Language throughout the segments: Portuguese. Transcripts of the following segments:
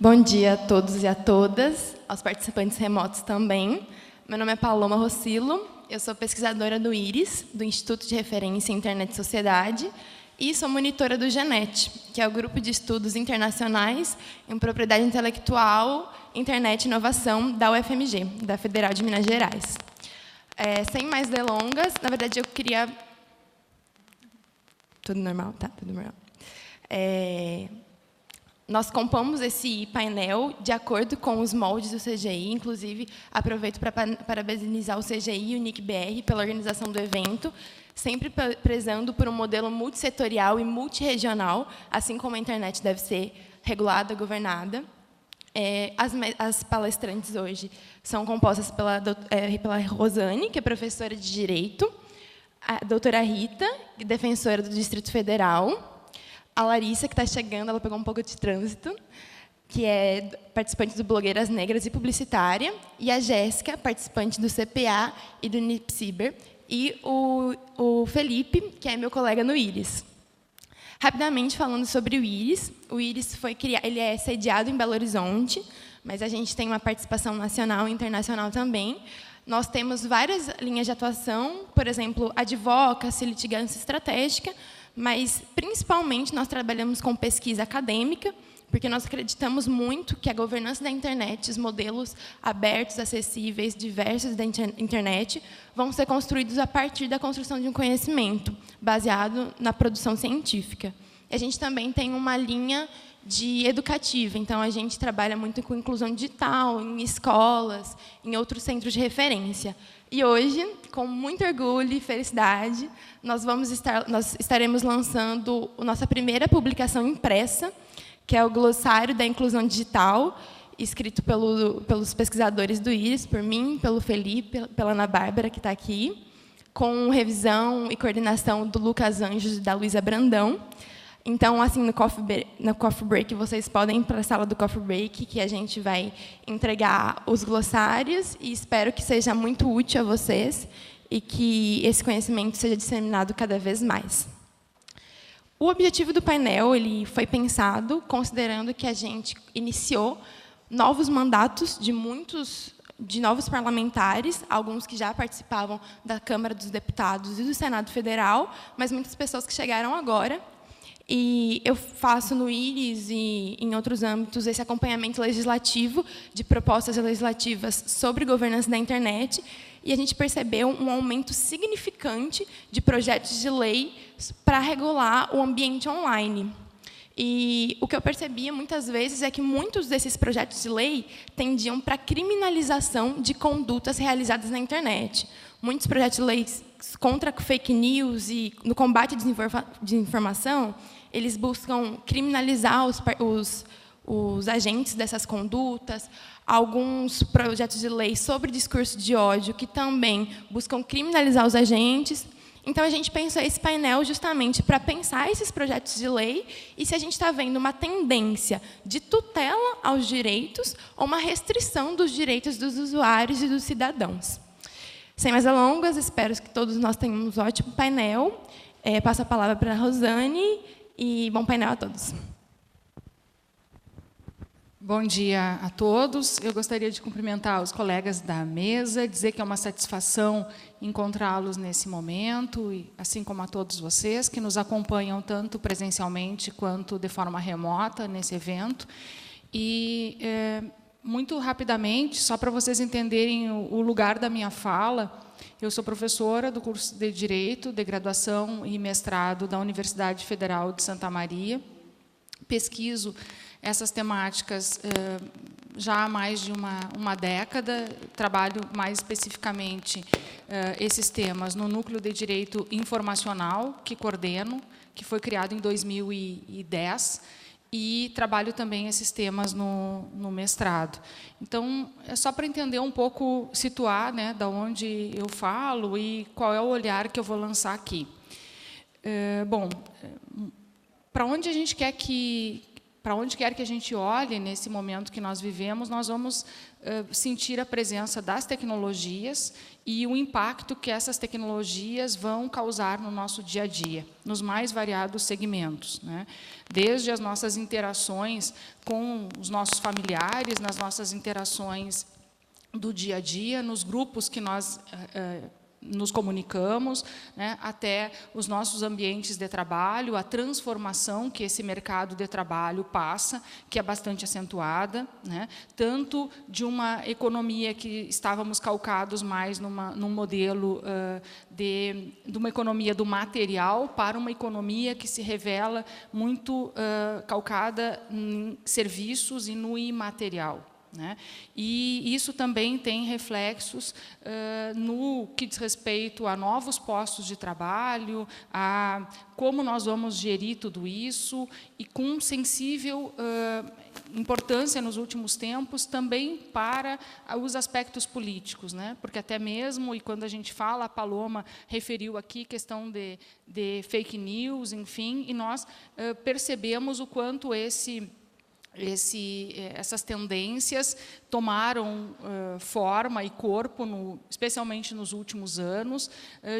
Bom dia a todos e a todas, aos participantes remotos também. Meu nome é Paloma Rossilo, eu sou pesquisadora do IRIS, do Instituto de Referência em Internet e Sociedade, e sou monitora do GENET, que é o Grupo de Estudos Internacionais em Propriedade Intelectual, Internet e Inovação da UFMG, da Federal de Minas Gerais. Sem mais delongas, na verdade, eu queria... Tudo normal? Tá, tudo normal. Nós compomos esse painel de acordo com os moldes do CGI, inclusive aproveito para parabenizar o CGI e o NIC-BR pela organização do evento, sempre prezando por um modelo multissetorial e multirregional, assim como a internet deve ser regulada, governada. As palestrantes hoje são compostas pela Rosane, que é professora de Direito, a doutora Rita, defensora do Distrito Federal, a Larissa, que está chegando, ela pegou um pouco de trânsito, que é participante do Blogueiras Negras e publicitária, e a Jéssica, participante do CPA e do NIPCiber, e o Felipe, que é meu colega no IRIS. Rapidamente falando sobre o IRIS foi criado, ele é sediado em Belo Horizonte, mas a gente tem uma participação nacional e internacional também. Nós temos várias linhas de atuação, por exemplo, advocacy, litigância estratégica, mas, principalmente, nós trabalhamos com pesquisa acadêmica, porque nós acreditamos muito que a governança da internet, os modelos abertos, acessíveis, diversos da internet, vão ser construídos a partir da construção de um conhecimento, baseado na produção científica. E a gente também tem uma linha educativa, então a gente trabalha muito com inclusão digital, em escolas, em outros centros de referência. E hoje, com muito orgulho e felicidade, nós estaremos lançando a nossa primeira publicação impressa, que é o Glossário da Inclusão Digital, escrito pelos pesquisadores do IRIS, por mim, pelo Felipe, pela Ana Bárbara, que está aqui, com revisão e coordenação do Lucas Anjos e da Luísa Brandão. Então, assim, no coffee break, vocês podem ir para a sala do coffee break, que a gente vai entregar os glossários, e espero que seja muito útil a vocês e que esse conhecimento seja disseminado cada vez mais. O objetivo do painel ele foi pensado considerando que a gente iniciou novos mandatos de novos parlamentares, alguns que já participavam da Câmara dos Deputados e do Senado Federal, mas muitas pessoas que chegaram agora. E eu faço no IRIS e em outros âmbitos esse acompanhamento legislativo de propostas legislativas sobre governança da internet, e a gente percebeu um aumento significante de projetos de lei para regular o ambiente online. E o que eu percebia muitas vezes é que muitos desses projetos de lei tendiam para a criminalização de condutas realizadas na internet. Muitos projetos de lei contra fake news e no combate à desinformação, eles buscam criminalizar os agentes dessas condutas. Alguns projetos de lei sobre discurso de ódio que também buscam criminalizar os agentes. Então, a gente pensou esse painel justamente para pensar esses projetos de lei e se a gente está vendo uma tendência de tutela aos direitos ou uma restrição dos direitos dos usuários e dos cidadãos. Sem mais delongas, espero que todos nós tenhamos um ótimo painel. Passo a palavra para a Rosane e bom painel a todos. Bom dia a todos. Eu gostaria de cumprimentar os colegas da mesa, dizer que é uma satisfação encontrá-los nesse momento, e assim como a todos vocês que nos acompanham tanto presencialmente quanto de forma remota nesse evento. E, muito rapidamente, só para vocês entenderem o lugar da minha fala, eu sou professora do curso de Direito, de graduação e mestrado da Universidade Federal de Santa Maria. Pesquiso essas temáticas já há mais de uma década. Trabalho mais especificamente esses temas no Núcleo de Direito Informacional, que coordeno, que foi criado em 2010, e trabalho também esses temas no mestrado. Então, é só para entender um pouco, situar, né, da onde eu falo e qual é o olhar que eu vou lançar aqui. Bom, para onde a gente quer que para onde quer que a gente olhe nesse momento que nós vivemos, nós vamos sentir a presença das tecnologias e o impacto que essas tecnologias vão causar no nosso dia a dia, nos mais variados segmentos, né? Desde as nossas interações com os nossos familiares, nas nossas interações do dia a dia, nos grupos que nós nos comunicamos, né, até os nossos ambientes de trabalho, a transformação que esse mercado de trabalho passa, que é bastante acentuada, né, tanto de uma economia que estávamos calcados mais num modelo de uma economia do material para uma economia que se revela muito calcada em serviços e no imaterial. Né? E isso também tem reflexos no que diz respeito a novos postos de trabalho, a como nós vamos gerir tudo isso, e com sensível importância nos últimos tempos também para os aspectos políticos, né? Porque até mesmo, e quando a gente fala, a Paloma referiu aqui questão de fake news, enfim, e nós percebemos o quanto essas tendências tomaram forma e corpo, especialmente nos últimos anos,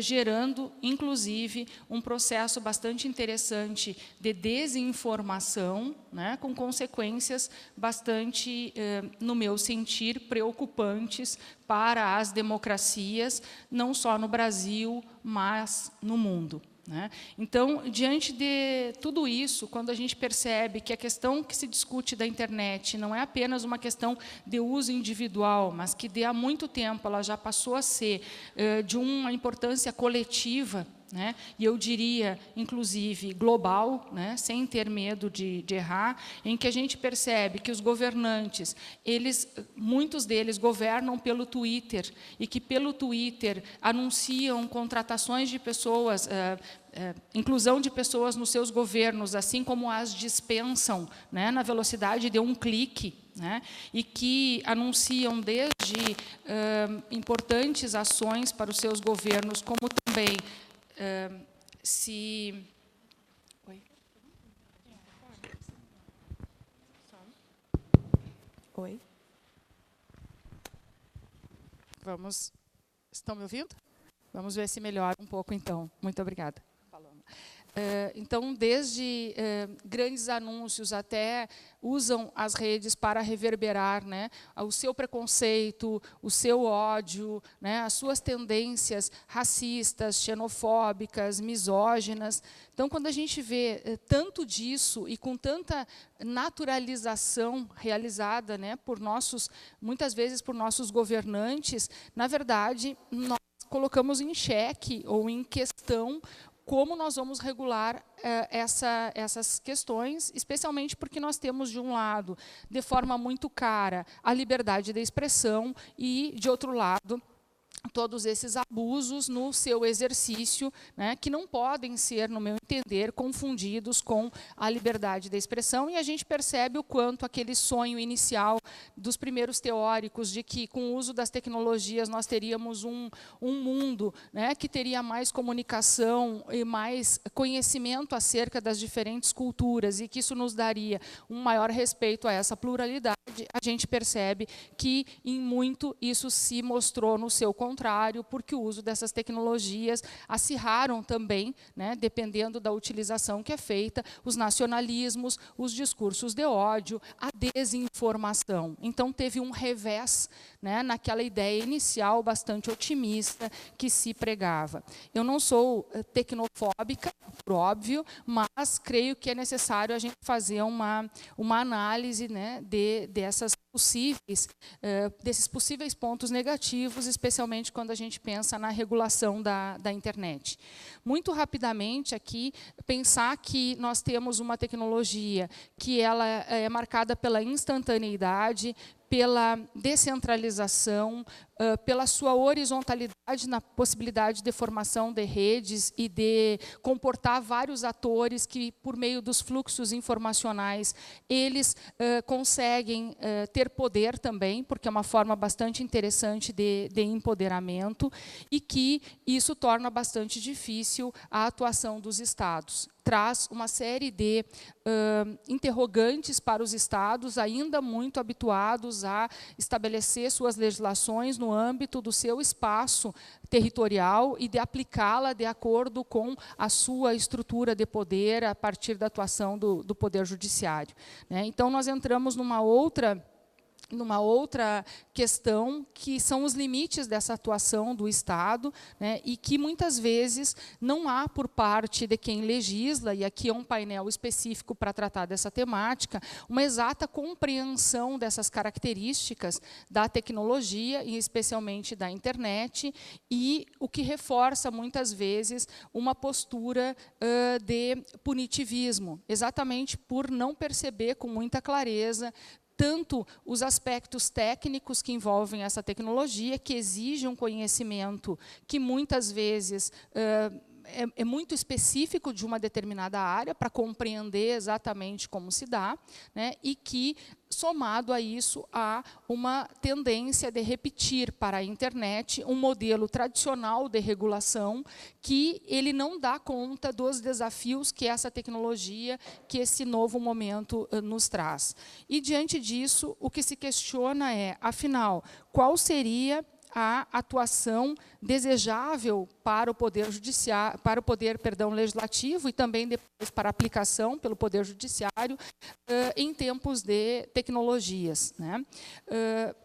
gerando, inclusive, um processo bastante interessante de desinformação, né, com consequências bastante, no meu sentir, preocupantes para as democracias, não só no Brasil, mas no mundo. Né? Então, diante de tudo isso, quando a gente percebe que a questão que se discute da internet não é apenas uma questão de uso individual, mas que há muito tempo ela já passou a ser de uma importância coletiva, né? E eu diria, inclusive, global, né? Sem ter medo de errar, em que a gente percebe que os governantes, muitos deles governam pelo Twitter, e que pelo Twitter anunciam contratações de pessoas, inclusão de pessoas nos seus governos, assim como as dispensam, né? Na velocidade de um clique. Né? E que anunciam desde importantes ações para os seus governos, como também Oi? Oi? Estão me ouvindo? Vamos ver se melhora um pouco, então. Muito obrigada. Então, desde grandes anúncios até usam as redes para reverberar, né, o seu preconceito, o seu ódio, né, as suas tendências racistas, xenofóbicas, misóginas. Então, quando a gente vê tanto disso e com tanta naturalização realizada, né, muitas vezes por nossos governantes, na verdade, nós colocamos em xeque ou em questão como nós vamos regular essas questões, especialmente porque nós temos, de um lado, de forma muito cara, a liberdade de expressão e, de outro lado, todos esses abusos no seu exercício, né, que não podem ser, no meu entender, confundidos com a liberdade de expressão, e a gente percebe o quanto aquele sonho inicial dos primeiros teóricos de que, com o uso das tecnologias, nós teríamos um mundo, né, que teria mais comunicação e mais conhecimento acerca das diferentes culturas, e que isso nos daria um maior respeito a essa pluralidade, a gente percebe que, em muito, isso se mostrou no seu contrário, porque o uso dessas tecnologias acirraram também, né, dependendo da utilização que é feita, os nacionalismos, os discursos de ódio, a desinformação. Então, teve um revés, né, naquela ideia inicial bastante otimista que se pregava. Eu não sou tecnofóbica, por óbvio, mas creio que é necessário a gente fazer uma análise, né, desses possíveis pontos negativos, especialmente quando a gente pensa na regulação da internet. Muito rapidamente aqui, pensar que nós temos uma tecnologia que ela é marcada pela instantaneidade, pela descentralização, pela sua horizontalidade na possibilidade de formação de redes e de comportar vários atores que, por meio dos fluxos informacionais, eles conseguem ter poder também, porque é uma forma bastante interessante de empoderamento, e que isso torna bastante difícil a atuação dos Estados. traz uma série de interrogantes para os estados, ainda muito habituados a estabelecer suas legislações no âmbito do seu espaço territorial e de aplicá-la de acordo com a sua estrutura de poder a partir da atuação do Poder Judiciário, né? Então, nós entramos numa outra questão, que são os limites dessa atuação do Estado, né, e que muitas vezes não há por parte de quem legisla, e aqui é um painel específico para tratar dessa temática, uma exata compreensão dessas características da tecnologia, e especialmente da internet, e o que reforça muitas vezes uma postura de punitivismo, exatamente por não perceber com muita clareza tanto os aspectos técnicos que envolvem essa tecnologia, que exigem um conhecimento que muitas vezes é muito específico de uma determinada área para compreender exatamente como se dá, né, e que, somado a isso, há uma tendência de repetir para a internet um modelo tradicional de regulação que ele não dá conta dos desafios que essa tecnologia, que esse novo momento nos traz. E, diante disso, o que se questiona é, afinal, qual seria a atuação desejável para o poder judiciário, para o poder, legislativo, e também depois para a aplicação pelo poder judiciário em tempos de tecnologias, né?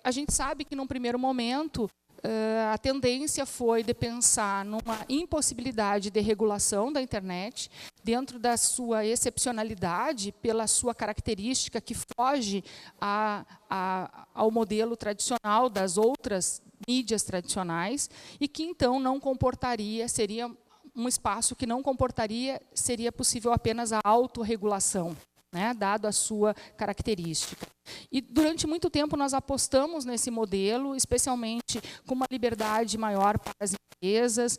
A gente sabe que, num primeiro momento, a tendência foi de pensar numa impossibilidade de regulação da internet, dentro da sua excepcionalidade, pela sua característica que foge ao modelo tradicional das outras mídias tradicionais, e que, então, não comportaria, seria um espaço que não comportaria, seria possível apenas a autorregulação, né, dado a sua característica. E, durante muito tempo, nós apostamos nesse modelo, especialmente com uma liberdade maior para as empresas,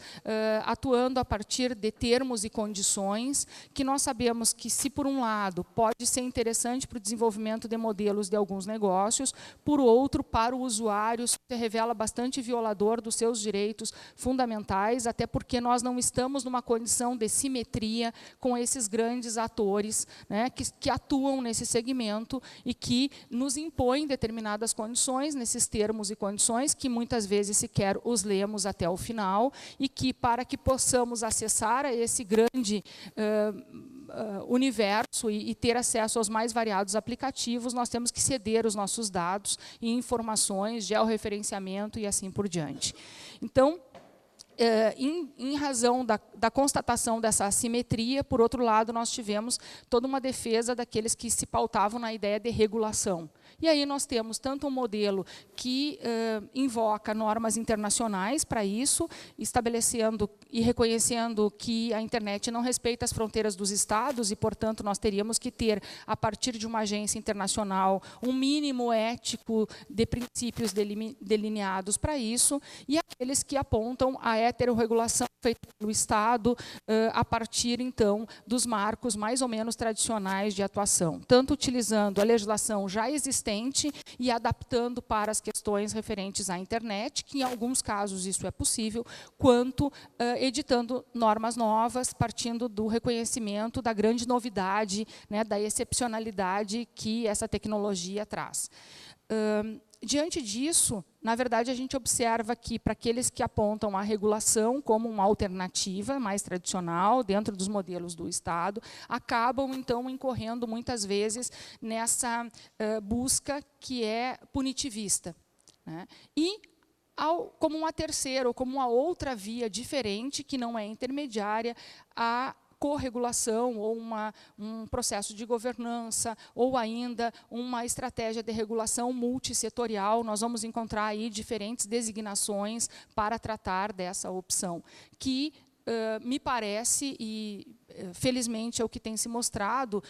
atuando a partir de termos e condições, que nós sabemos que, se por um lado pode ser interessante para o desenvolvimento de modelos de alguns negócios, por outro, para o usuário, se revela bastante violador dos seus direitos fundamentais, até porque nós não estamos numa condição de simetria com esses grandes atores, né, que atuam nesse segmento e que nos impõem determinadas condições, nesses termos e condições, que muitas vezes sequer os lemos até o final, e que, para que possamos acessar a esse grande universo e ter acesso aos mais variados aplicativos, nós temos que ceder os nossos dados e informações, georreferenciamento e assim por diante. Então, em razão da constatação dessa assimetria, por outro lado, nós tivemos toda uma defesa daqueles que se pautavam na ideia de regulação. E aí nós temos tanto um modelo que invoca normas internacionais para isso, estabelecendo e reconhecendo que a internet não respeita as fronteiras dos estados e, portanto, nós teríamos que ter, a partir de uma agência internacional, um mínimo ético de princípios delineados para isso, e aqueles que apontam a heterorregulação feita pelo Estado a partir, então, dos marcos mais ou menos tradicionais de atuação, tanto utilizando a legislação já existente e adaptando para as questões referentes à internet, que em alguns casos isso é possível, quanto editando normas novas, partindo do reconhecimento da grande novidade, né, da excepcionalidade que essa tecnologia traz. Diante disso, na verdade, a gente observa que, para aqueles que apontam a regulação como uma alternativa mais tradicional, dentro dos modelos do Estado, acabam, então, incorrendo, muitas vezes, nessa busca que é punitivista, né? E, como uma terceira, ou como uma outra via diferente, que não é intermediária, a corregulação, ou um processo de governança, ou ainda uma estratégia de regulação multissetorial. Nós vamos encontrar aí diferentes designações para tratar dessa opção, que me parece, e felizmente é o que tem se mostrado,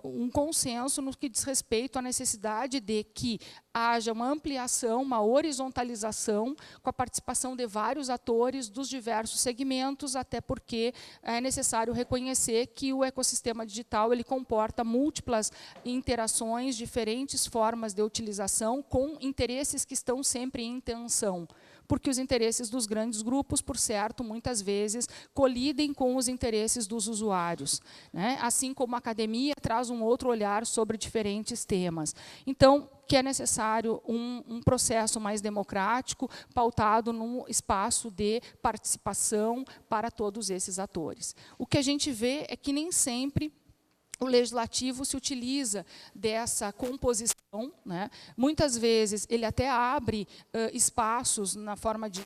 um consenso no que diz respeito à necessidade de que haja uma ampliação, uma horizontalização, com a participação de vários atores dos diversos segmentos, até porque é necessário reconhecer que o ecossistema digital ele comporta múltiplas interações, diferentes formas de utilização, com interesses que estão sempre em tensão. porque os interesses dos grandes grupos, por certo, muitas vezes colidem com os interesses dos usuários, né? Assim como a academia traz um outro olhar sobre diferentes temas. Então, que é necessário um processo mais democrático, pautado num espaço de participação para todos esses atores. O que a gente vê é que nem sempre o legislativo se utiliza dessa composição, né? Muitas vezes ele até abre espaços na forma de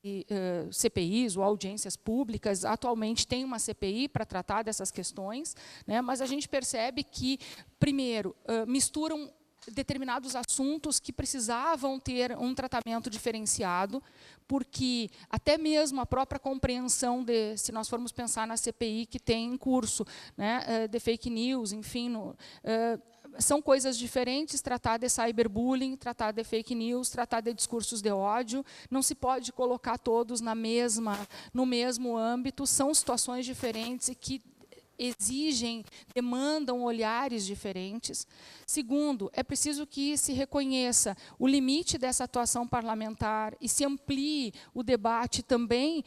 CPIs ou audiências públicas. Atualmente tem uma CPI para tratar dessas questões, né? Mas a gente percebe que, primeiro, misturam determinados assuntos que precisavam ter um tratamento diferenciado, porque até mesmo a própria compreensão se nós formos pensar na CPI que tem em curso, né, de fake news, enfim, são coisas diferentes, tratar de cyberbullying, tratar de fake news, tratar de discursos de ódio, não se pode colocar todos no mesmo âmbito, são situações diferentes e que demandam olhares diferentes. Segundo, é preciso que se reconheça o limite dessa atuação parlamentar e se amplie o debate também,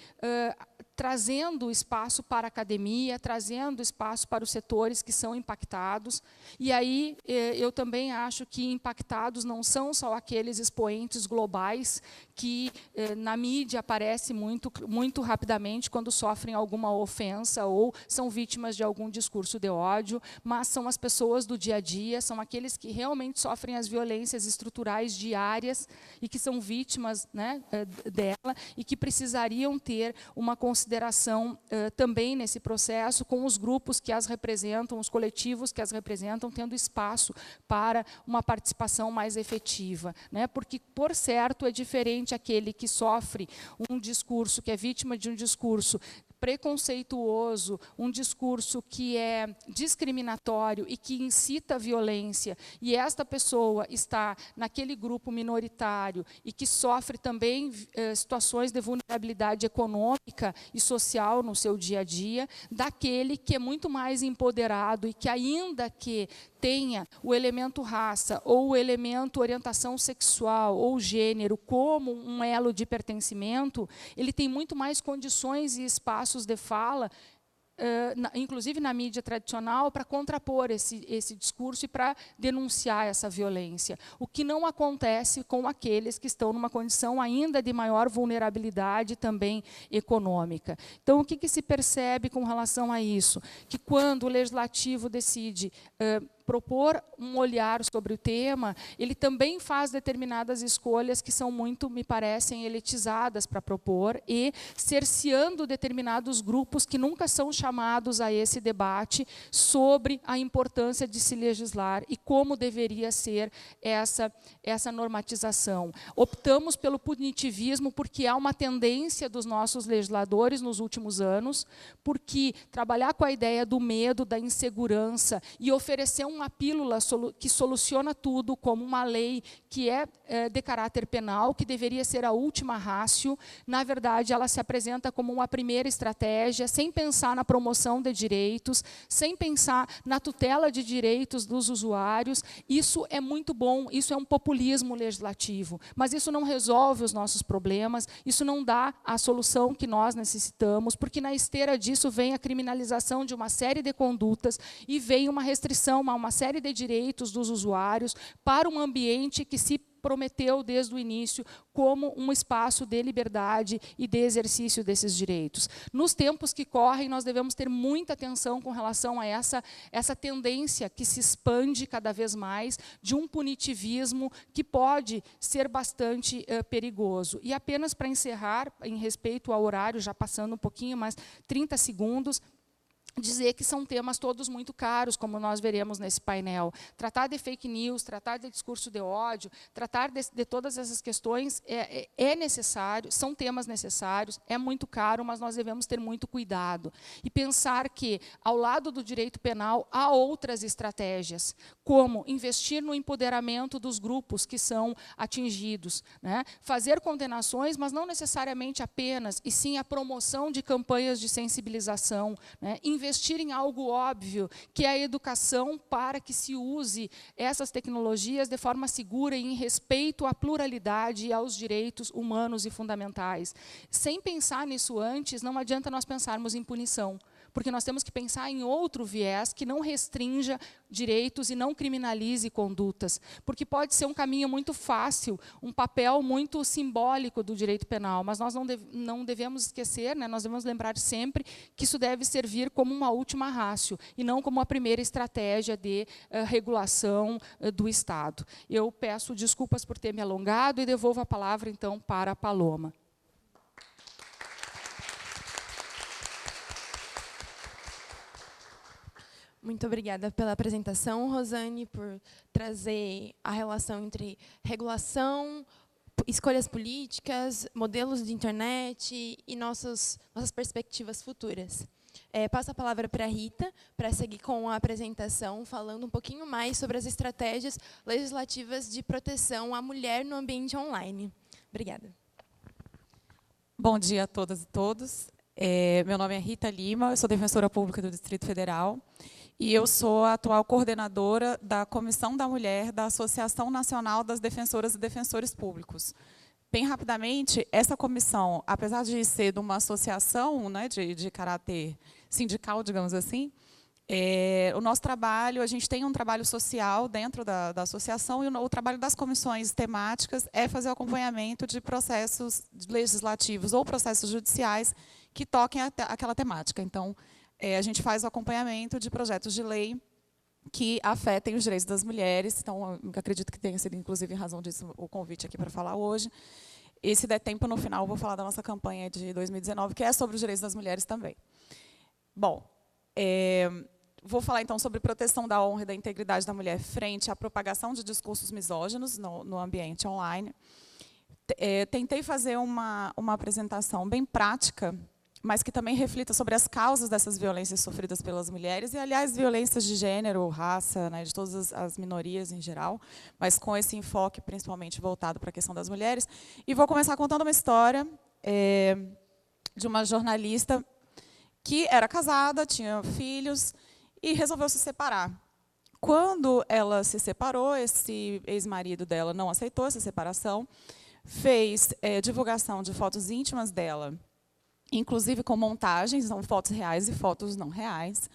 trazendo espaço para a academia, trazendo espaço para os setores que são impactados. E aí eu também acho que impactados não são só aqueles expoentes globais que na mídia aparecem muito rapidamente quando sofrem alguma ofensa ou são vítimas de algum discurso de ódio, mas são as pessoas do dia a dia, são aqueles que realmente sofrem as violências estruturais diárias e que são vítimas, né, dela e que precisariam ter uma consideração também nesse processo, com os grupos que as representam, os coletivos que as representam, tendo espaço para uma participação mais efetiva, né? Porque, por certo, é diferente aquele que sofre um discurso, que é vítima de um discurso preconceituoso, um discurso que é discriminatório e que incita a violência, e esta pessoa está naquele grupo minoritário e que sofre também situações de vulnerabilidade econômica e social no seu dia a dia, daquele que é muito mais empoderado e que, ainda que tenha o elemento raça ou o elemento orientação sexual ou gênero como um elo de pertencimento, ele tem muito mais condições e espaços de fala, inclusive na mídia tradicional, para contrapor esse discurso e para denunciar essa violência. O que não acontece com aqueles que estão numa condição ainda de maior vulnerabilidade também econômica. Então, o que se percebe com relação a isso? Que quando o legislativo decide propor um olhar sobre o tema, ele também faz determinadas escolhas que são muito, me parecem, elitizadas para propor e cerceando determinados grupos que nunca são chamados a esse debate sobre a importância de se legislar e como deveria ser essa normatização. Optamos pelo punitivismo porque há uma tendência dos nossos legisladores nos últimos anos, porque trabalhar com a ideia do medo, da insegurança e oferecer uma pílula que soluciona tudo, como uma lei que é de caráter penal, que deveria ser a última rácio, na verdade, ela se apresenta como uma primeira estratégia, sem pensar na promoção de direitos, sem pensar na tutela de direitos dos usuários. Isso é muito bom, isso é um populismo legislativo, mas isso não resolve os nossos problemas, isso não dá a solução que nós necessitamos, porque na esteira disso vem a criminalização de uma série de condutas e vem uma restrição a uma série de direitos dos usuários para um ambiente que se prometeu desde o início como um espaço de liberdade e de exercício desses direitos. Nos tempos que correm, nós devemos ter muita atenção com relação a essa tendência que se expande cada vez mais de um punitivismo que pode ser bastante perigoso. E apenas para encerrar, em respeito ao horário, já passando um pouquinho, mas 30 segundos, dizer que são temas todos muito caros, como nós veremos nesse painel. Tratar de fake news, tratar de discurso de ódio, tratar de todas essas questões é necessário, são temas necessários, é muito caro, mas nós devemos ter muito cuidado. E pensar que, ao lado do direito penal, há outras estratégias, como investir no empoderamento dos grupos que são atingidos, né? Fazer condenações, mas não necessariamente apenas, e sim a promoção de campanhas de sensibilização, né? investir em algo óbvio, que é a educação, para que se use essas tecnologias de forma segura e em respeito à pluralidade e aos direitos humanos e fundamentais. Sem pensar nisso antes, não adianta nós pensarmos em punição, porque nós temos que pensar em outro viés que não restrinja direitos e não criminalize condutas, porque pode ser um caminho muito fácil, um papel muito simbólico do direito penal, mas nós não devemos esquecer, né, nós devemos lembrar sempre que isso deve servir como uma última ratio, e não como a primeira estratégia de regulação do Estado. Eu peço desculpas por ter me alongado e devolvo a palavra, então, para a Paloma. Muito obrigada pela apresentação, Rosane, por trazer a relação entre regulação, escolhas políticas, modelos de internet e nossas perspectivas futuras. Passo a palavra para a Rita, para seguir com a apresentação, falando um pouquinho mais sobre as estratégias legislativas de proteção à mulher no ambiente online. Obrigada. Bom dia a todas e todos. Meu nome é Rita Lima, eu sou defensora pública do Distrito Federal e eu sou a atual coordenadora da Comissão da Mulher da Associação Nacional das Defensoras e Defensores Públicos. Bem rapidamente, essa comissão, apesar de ser de uma associação, né, de caráter sindical, digamos assim, o nosso trabalho, a gente tem um trabalho social dentro da associação, e o trabalho das comissões temáticas é fazer o acompanhamento de processos legislativos ou processos judiciais que toquem aquela temática. Então, a gente faz o acompanhamento de projetos de lei que afetem os direitos das mulheres. Então, acredito que tenha sido, inclusive, em razão disso, o convite aqui para falar hoje. E, se der tempo, no final, eu vou falar da nossa campanha de 2019, que é sobre os direitos das mulheres também. Bom, vou falar, então, sobre proteção da honra e da integridade da mulher frente à propagação de discursos misóginos no ambiente online. Tentei fazer uma apresentação bem prática, mas que também reflita sobre as causas dessas violências sofridas pelas mulheres, e, aliás, violências de gênero, raça, né, de todas as minorias em geral, mas com esse enfoque principalmente voltado para a questão das mulheres. E vou começar contando uma história de uma jornalista que era casada, tinha filhos, e resolveu se separar. Quando ela se separou, esse ex-marido dela não aceitou essa separação, fez divulgação de fotos íntimas dela, inclusive com montagens, são fotos reais e fotos não reais,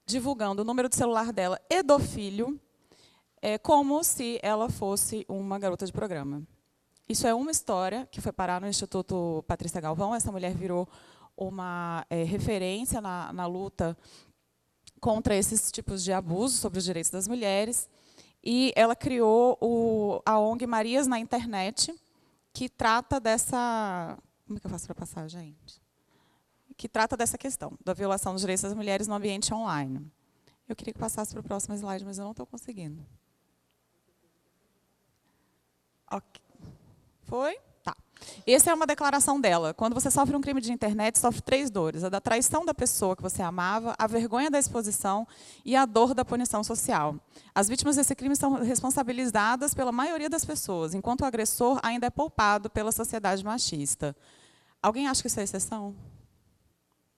divulgando o número de celular dela e do filho, como se ela fosse uma garota de programa. Isso é uma história que foi parar no Instituto Patrícia Galvão. Essa mulher virou uma referência na luta contra esses tipos de abusos sobre os direitos das mulheres, e ela criou a ONG Marias na Internet, que trata dessa... Como é que eu faço para passar, gente? Que trata dessa questão, da violação dos direitos das mulheres no ambiente online. Eu queria que passasse para o próximo slide, mas eu não estou conseguindo. Ok. Foi? Tá. Essa é uma declaração dela. Quando você sofre um crime de internet, sofre 3 dores: a da traição da pessoa que você amava, a vergonha da exposição e a dor da punição social. As vítimas desse crime são responsabilizadas pela maioria das pessoas, enquanto o agressor ainda é poupado pela sociedade machista. Alguém acha que isso é exceção?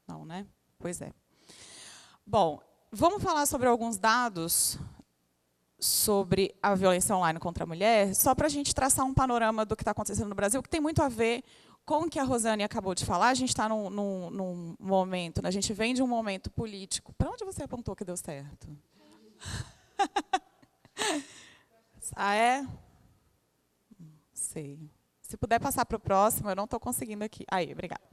Não, né? Pois é. Bom, vamos falar sobre alguns dados sobre a violência online contra a mulher, só para a gente traçar um panorama do que está acontecendo no Brasil, que tem muito a ver com o que a Rosane acabou de falar. A gente está num momento, né? A gente vem de um momento político. Para onde você apontou que deu certo? Ah, é? Não sei. Se puder passar para o próximo, eu não estou conseguindo aqui. Aí, obrigada.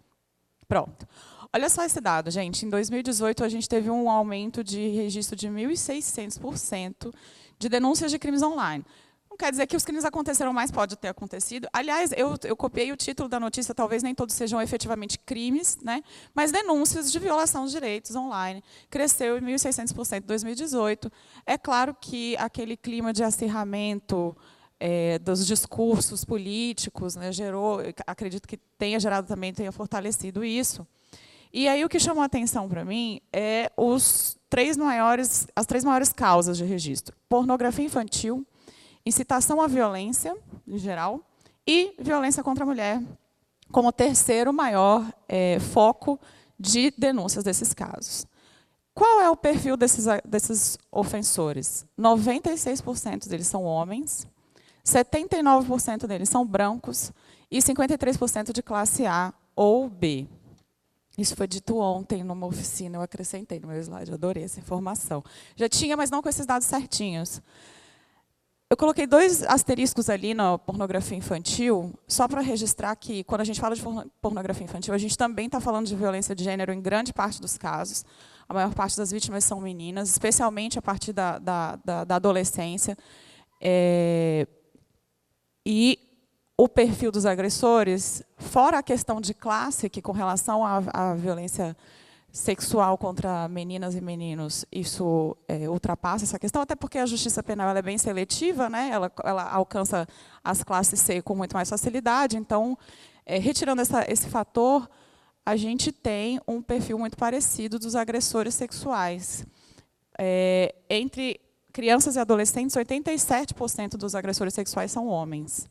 Pronto. Olha só esse dado, gente. Em 2018, a gente teve um aumento de registro de 1.600% de denúncias de crimes online. Não quer dizer que os crimes aconteceram, mas pode ter acontecido. Aliás, eu copiei o título da notícia, talvez nem todos sejam efetivamente crimes, né? Mas denúncias de violação de direitos online cresceu em 1.600% em 2018. É claro que aquele clima de acirramento dos discursos políticos, né, gerou, acredito que tenha gerado também, tenha fortalecido isso. E aí o que chamou a atenção para mim é as 3 maiores causas de registro: pornografia infantil, incitação à violência, em geral, e violência contra a mulher, como terceiro maior foco de denúncias desses casos. qual é o perfil desses ofensores? 96% deles são homens, 79% deles são brancos e 53% de classe A ou B. Isso foi dito ontem numa oficina, eu acrescentei no meu slide, eu adorei essa informação. Já tinha, mas não com esses dados certinhos. Eu coloquei 2 asteriscos ali na pornografia infantil, só para registrar que, quando a gente fala de pornografia infantil, a gente também está falando de violência de gênero em grande parte dos casos. A maior parte das vítimas são meninas, especialmente a partir da adolescência. E o perfil dos agressores, fora a questão de classe, que com relação à violência sexual contra meninas e meninos, isso ultrapassa essa questão, até porque a justiça penal ela é bem seletiva, né? Ela alcança as classes C com muito mais facilidade. Então, retirando esse fator, a gente tem um perfil muito parecido dos agressores sexuais. Entre crianças e adolescentes, 87% dos agressores sexuais são homens.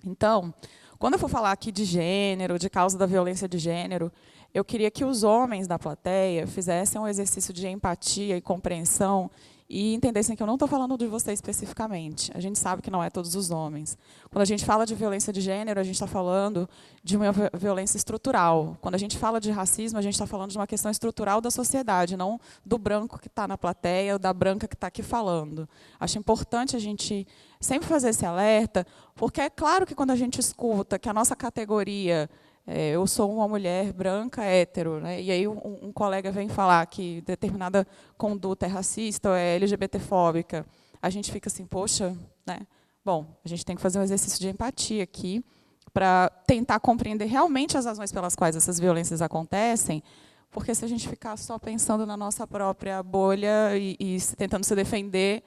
Então, quando eu for falar aqui de gênero, de causa da violência de gênero, eu queria que os homens da plateia fizessem um exercício de empatia e compreensão e entendessem que eu não estou falando de você especificamente. A gente sabe que não é todos os homens. Quando a gente fala de violência de gênero, a gente está falando de uma violência estrutural. Quando a gente fala de racismo, a gente está falando de uma questão estrutural da sociedade, não do branco que está na plateia ou da branca que está aqui falando. Acho importante a gente sempre fazer esse alerta, porque é claro que quando a gente escuta que a nossa categoria... eu sou uma mulher branca, hétero, né? E aí um colega vem falar que determinada conduta é racista ou é LGBTfóbica. A gente fica assim, poxa, né? Bom, a gente tem que fazer um exercício de empatia aqui para tentar compreender realmente as razões pelas quais essas violências acontecem, porque se a gente ficar só pensando na nossa própria bolha e tentando se defender,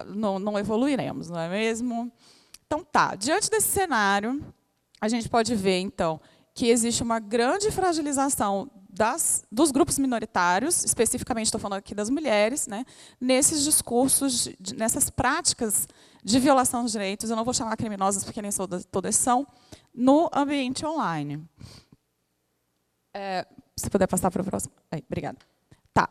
não evoluiremos, não é mesmo? Então, tá. Diante desse cenário, a gente pode ver, então, que existe uma grande fragilização dos grupos minoritários, especificamente estou falando aqui das mulheres, né, nesses discursos, nessas práticas de violação de direitos, eu não vou chamar criminosas porque nem todas são, no ambiente online. Se puder passar para o próximo. Aí, obrigada. Tá.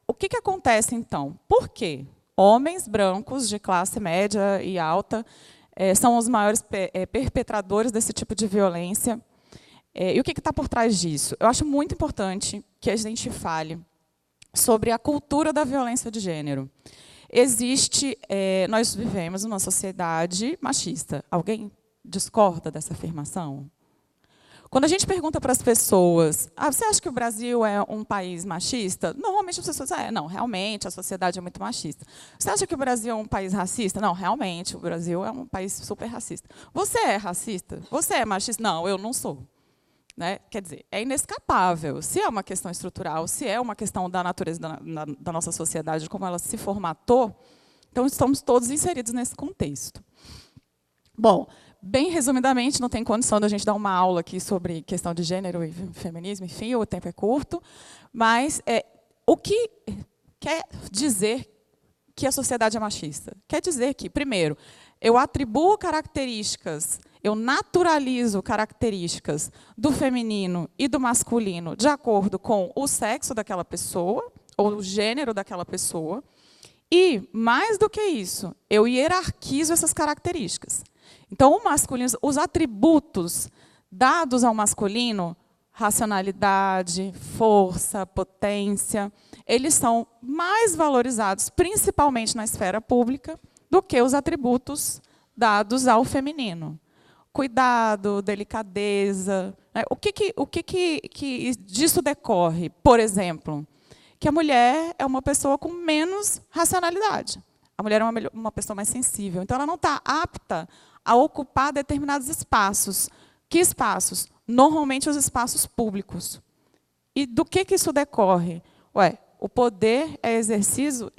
O que acontece, então? Por quê? Homens brancos de classe média e alta são os maiores perpetradores desse tipo de violência. E o que está por trás disso? Eu acho muito importante que a gente fale sobre a cultura da violência de gênero. Nós vivemos numa sociedade machista. Alguém discorda dessa afirmação? Quando a gente pergunta para as pessoas, você acha que o Brasil é um país machista? Normalmente as pessoas dizem, não, realmente, a sociedade é muito machista. Você acha que o Brasil é um país racista? Não, realmente, o Brasil é um país super racista. Você é racista? Você é machista? Não, eu não sou. Né? Quer dizer, é inescapável. Se é uma questão estrutural, se é uma questão da natureza da nossa sociedade, de como ela se formatou, então estamos todos inseridos nesse contexto. Bom, bem resumidamente, não tem condição de a gente dar uma aula aqui sobre questão de gênero e feminismo, enfim, o tempo é curto, mas o que quer dizer que a sociedade é machista? Quer dizer que, primeiro, eu atribuo características, eu naturalizo características do feminino e do masculino de acordo com o sexo daquela pessoa, ou o gênero daquela pessoa, e, mais do que isso, eu hierarquizo essas características. Então, o masculino, os atributos dados ao masculino, racionalidade, força, potência, eles são mais valorizados, principalmente na esfera pública, do que os atributos dados ao feminino. Cuidado, delicadeza. Né? O que disso decorre? Por exemplo, que a mulher é uma pessoa com menos racionalidade. A mulher é uma pessoa mais sensível. Então, ela não está apta a ocupar determinados espaços. Que espaços? Normalmente, os espaços públicos. E do que isso decorre? O poder é exercido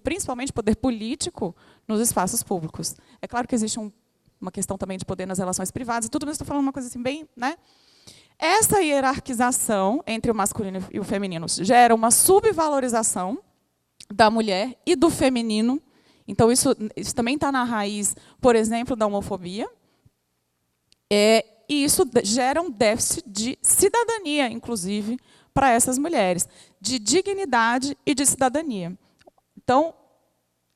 principalmente o poder político nos espaços públicos. É claro que existe uma questão também de poder nas relações privadas, e tudo, mas estou falando uma coisa assim bem... Né? Essa hierarquização entre o masculino e o feminino gera uma subvalorização da mulher e do feminino. Então, isso também está na raiz, por exemplo, da homofobia. E isso gera um déficit de cidadania, inclusive, para essas mulheres, de dignidade e de cidadania. Então,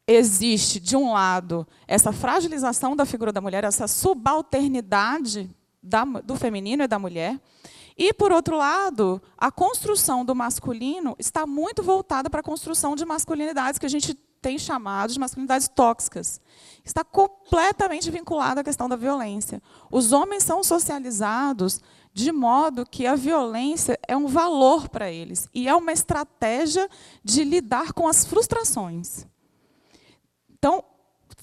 existe, de um lado, essa fragilização da figura da mulher, essa subalternidade do feminino e da mulher, e, por outro lado, a construção do masculino está muito voltada para a construção de masculinidades que a gente tem chamado de masculinidades tóxicas. Está completamente vinculada à questão da violência. Os homens são socializados de modo que a violência é um valor para eles e é uma estratégia de lidar com as frustrações. Então,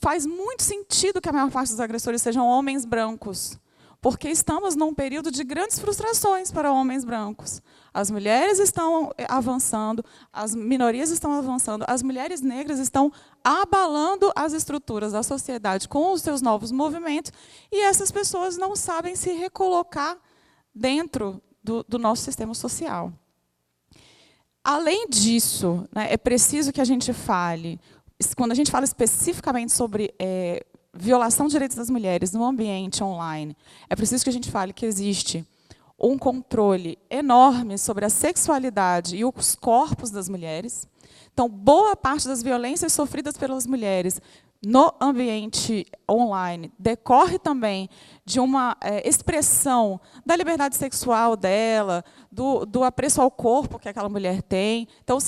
faz muito sentido que a maior parte dos agressores sejam homens brancos, porque estamos num período de grandes frustrações para homens brancos. As mulheres estão avançando, as minorias estão avançando, as mulheres negras estão abalando as estruturas da sociedade com os seus novos movimentos, e essas pessoas não sabem se recolocar dentro do nosso sistema social. Além disso, né, é preciso que a gente fale, quando a gente fala especificamente sobre violação de direitos das mulheres no ambiente online, é preciso que a gente fale que existe um controle enorme sobre a sexualidade e os corpos das mulheres. Então, boa parte das violências sofridas pelas mulheres no ambiente online decorre também de uma expressão da liberdade sexual dela, do apreço ao corpo que aquela mulher tem. Então,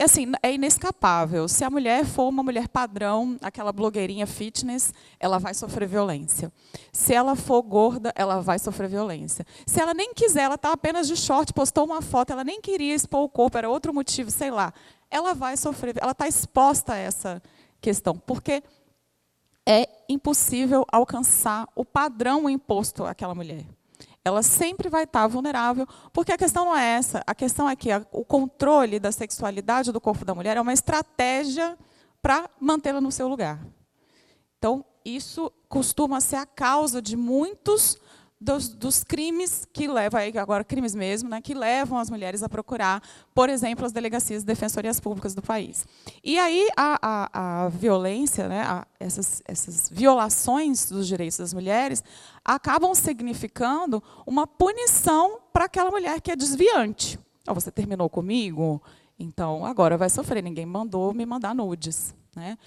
assim, é inescapável. Se a mulher for uma mulher padrão, aquela blogueirinha fitness, ela vai sofrer violência. Se ela for gorda, ela vai sofrer violência. Se ela nem quiser, ela está apenas de short, postou uma foto, ela nem queria expor o corpo, era outro motivo, sei lá, ela vai sofrer, ela está exposta a essa questão, porque é impossível alcançar o padrão imposto àquela mulher. Ela sempre vai estar vulnerável, porque a questão não é essa. A questão é que o controle da sexualidade do corpo da mulher é uma estratégia para mantê-la no seu lugar. Então, isso costuma ser a causa de muitos dos crimes que levam, agora crimes mesmo, né, que levam as mulheres a procurar, por exemplo, as delegacias de defensorias públicas do país. E aí a violência, né, essas violações dos direitos das mulheres, acabam significando uma punição para aquela mulher que é desviante. Oh, você terminou comigo? Então, agora vai sofrer. Ninguém mandou me mandar nudes, né?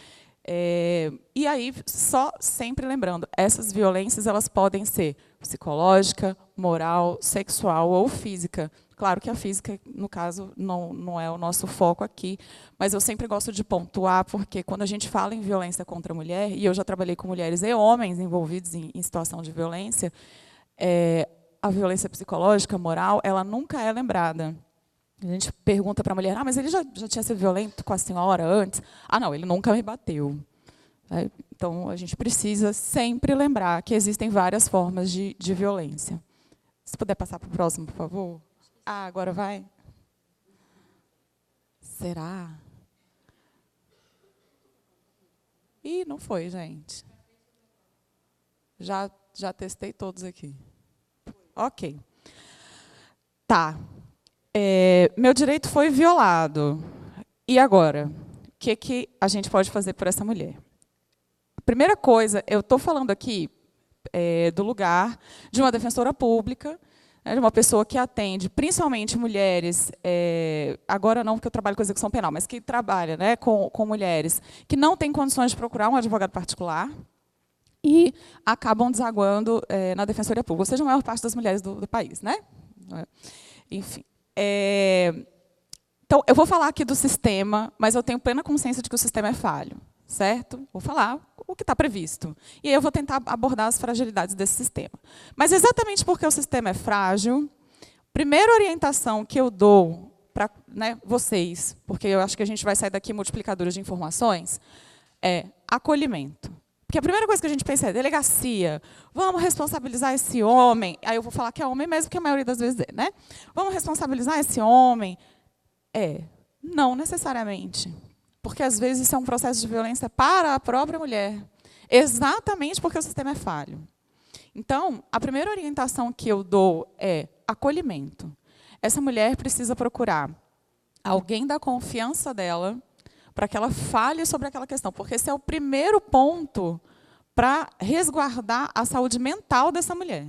E aí, só sempre lembrando, essas violências elas podem ser psicológica, moral, sexual ou física. Claro que a física, no caso, não é o nosso foco aqui, mas eu sempre gosto de pontuar, porque quando a gente fala em violência contra a mulher, e eu já trabalhei com mulheres e homens envolvidos em situação de violência, a violência psicológica, moral, ela nunca é lembrada. A gente pergunta para a mulher, mas ele já tinha sido violento com a senhora antes? Ah, não, ele nunca me bateu. Então, a gente precisa sempre lembrar que existem várias formas de violência. Se puder passar para o próximo, por favor. Ah, agora vai? Será? Ih, não foi, gente. Já testei todos aqui. Ok. Tá. Meu direito foi violado. E agora? O que a gente pode fazer por essa mulher? Primeira coisa, eu estou falando aqui do lugar de uma defensora pública, né, de uma pessoa que atende principalmente mulheres, agora não porque eu trabalho com execução penal, mas que trabalha, né, com mulheres que não têm condições de procurar um advogado particular e acabam desaguando na defensoria pública, ou seja, a maior parte das mulheres do país, né? Enfim. Então, eu vou falar aqui do sistema, mas eu tenho plena consciência de que o sistema é falho, certo? Vou falar o que está previsto. E aí eu vou tentar abordar as fragilidades desse sistema. Mas, exatamente porque o sistema é frágil, a primeira orientação que eu dou para, né, vocês, porque eu acho que a gente vai sair daqui multiplicadores de informações, é acolhimento. Porque a primeira coisa que a gente pensa é delegacia, vamos responsabilizar esse homem. Aí eu vou falar que é homem mesmo, que a maioria das vezes é, né? Vamos responsabilizar esse homem. Não necessariamente. Porque, às vezes, isso é um processo de violência para a própria mulher. Exatamente porque o sistema é falho. Então, a primeira orientação que eu dou é acolhimento. Essa mulher precisa procurar alguém da confiança dela para que ela fale sobre aquela questão, porque esse é o primeiro ponto para resguardar a saúde mental dessa mulher.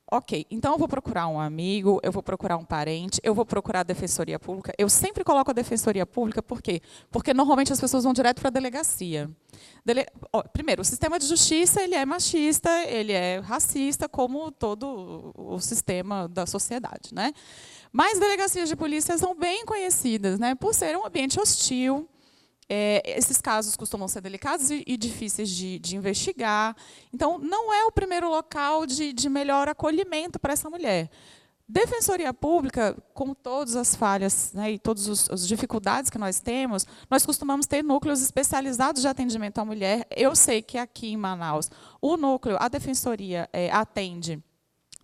Ok, então eu vou procurar um amigo, eu vou procurar um parente, eu vou procurar a Defensoria Pública. Eu sempre coloco a Defensoria Pública, por quê? Porque normalmente as pessoas vão direto para a delegacia. Primeiro, o sistema de justiça ele é machista, ele é racista, como todo o sistema da sociedade, né? Mas delegacias de polícia são bem conhecidas, né, por ser um ambiente hostil. Esses casos costumam ser delicados e difíceis de investigar. Então, não é o primeiro local de melhor acolhimento para essa mulher. Defensoria Pública, com todas as falhas, né, e todas as dificuldades que nós temos, nós costumamos ter núcleos especializados de atendimento à mulher. Eu sei que aqui em Manaus, o núcleo, a Defensoria, atende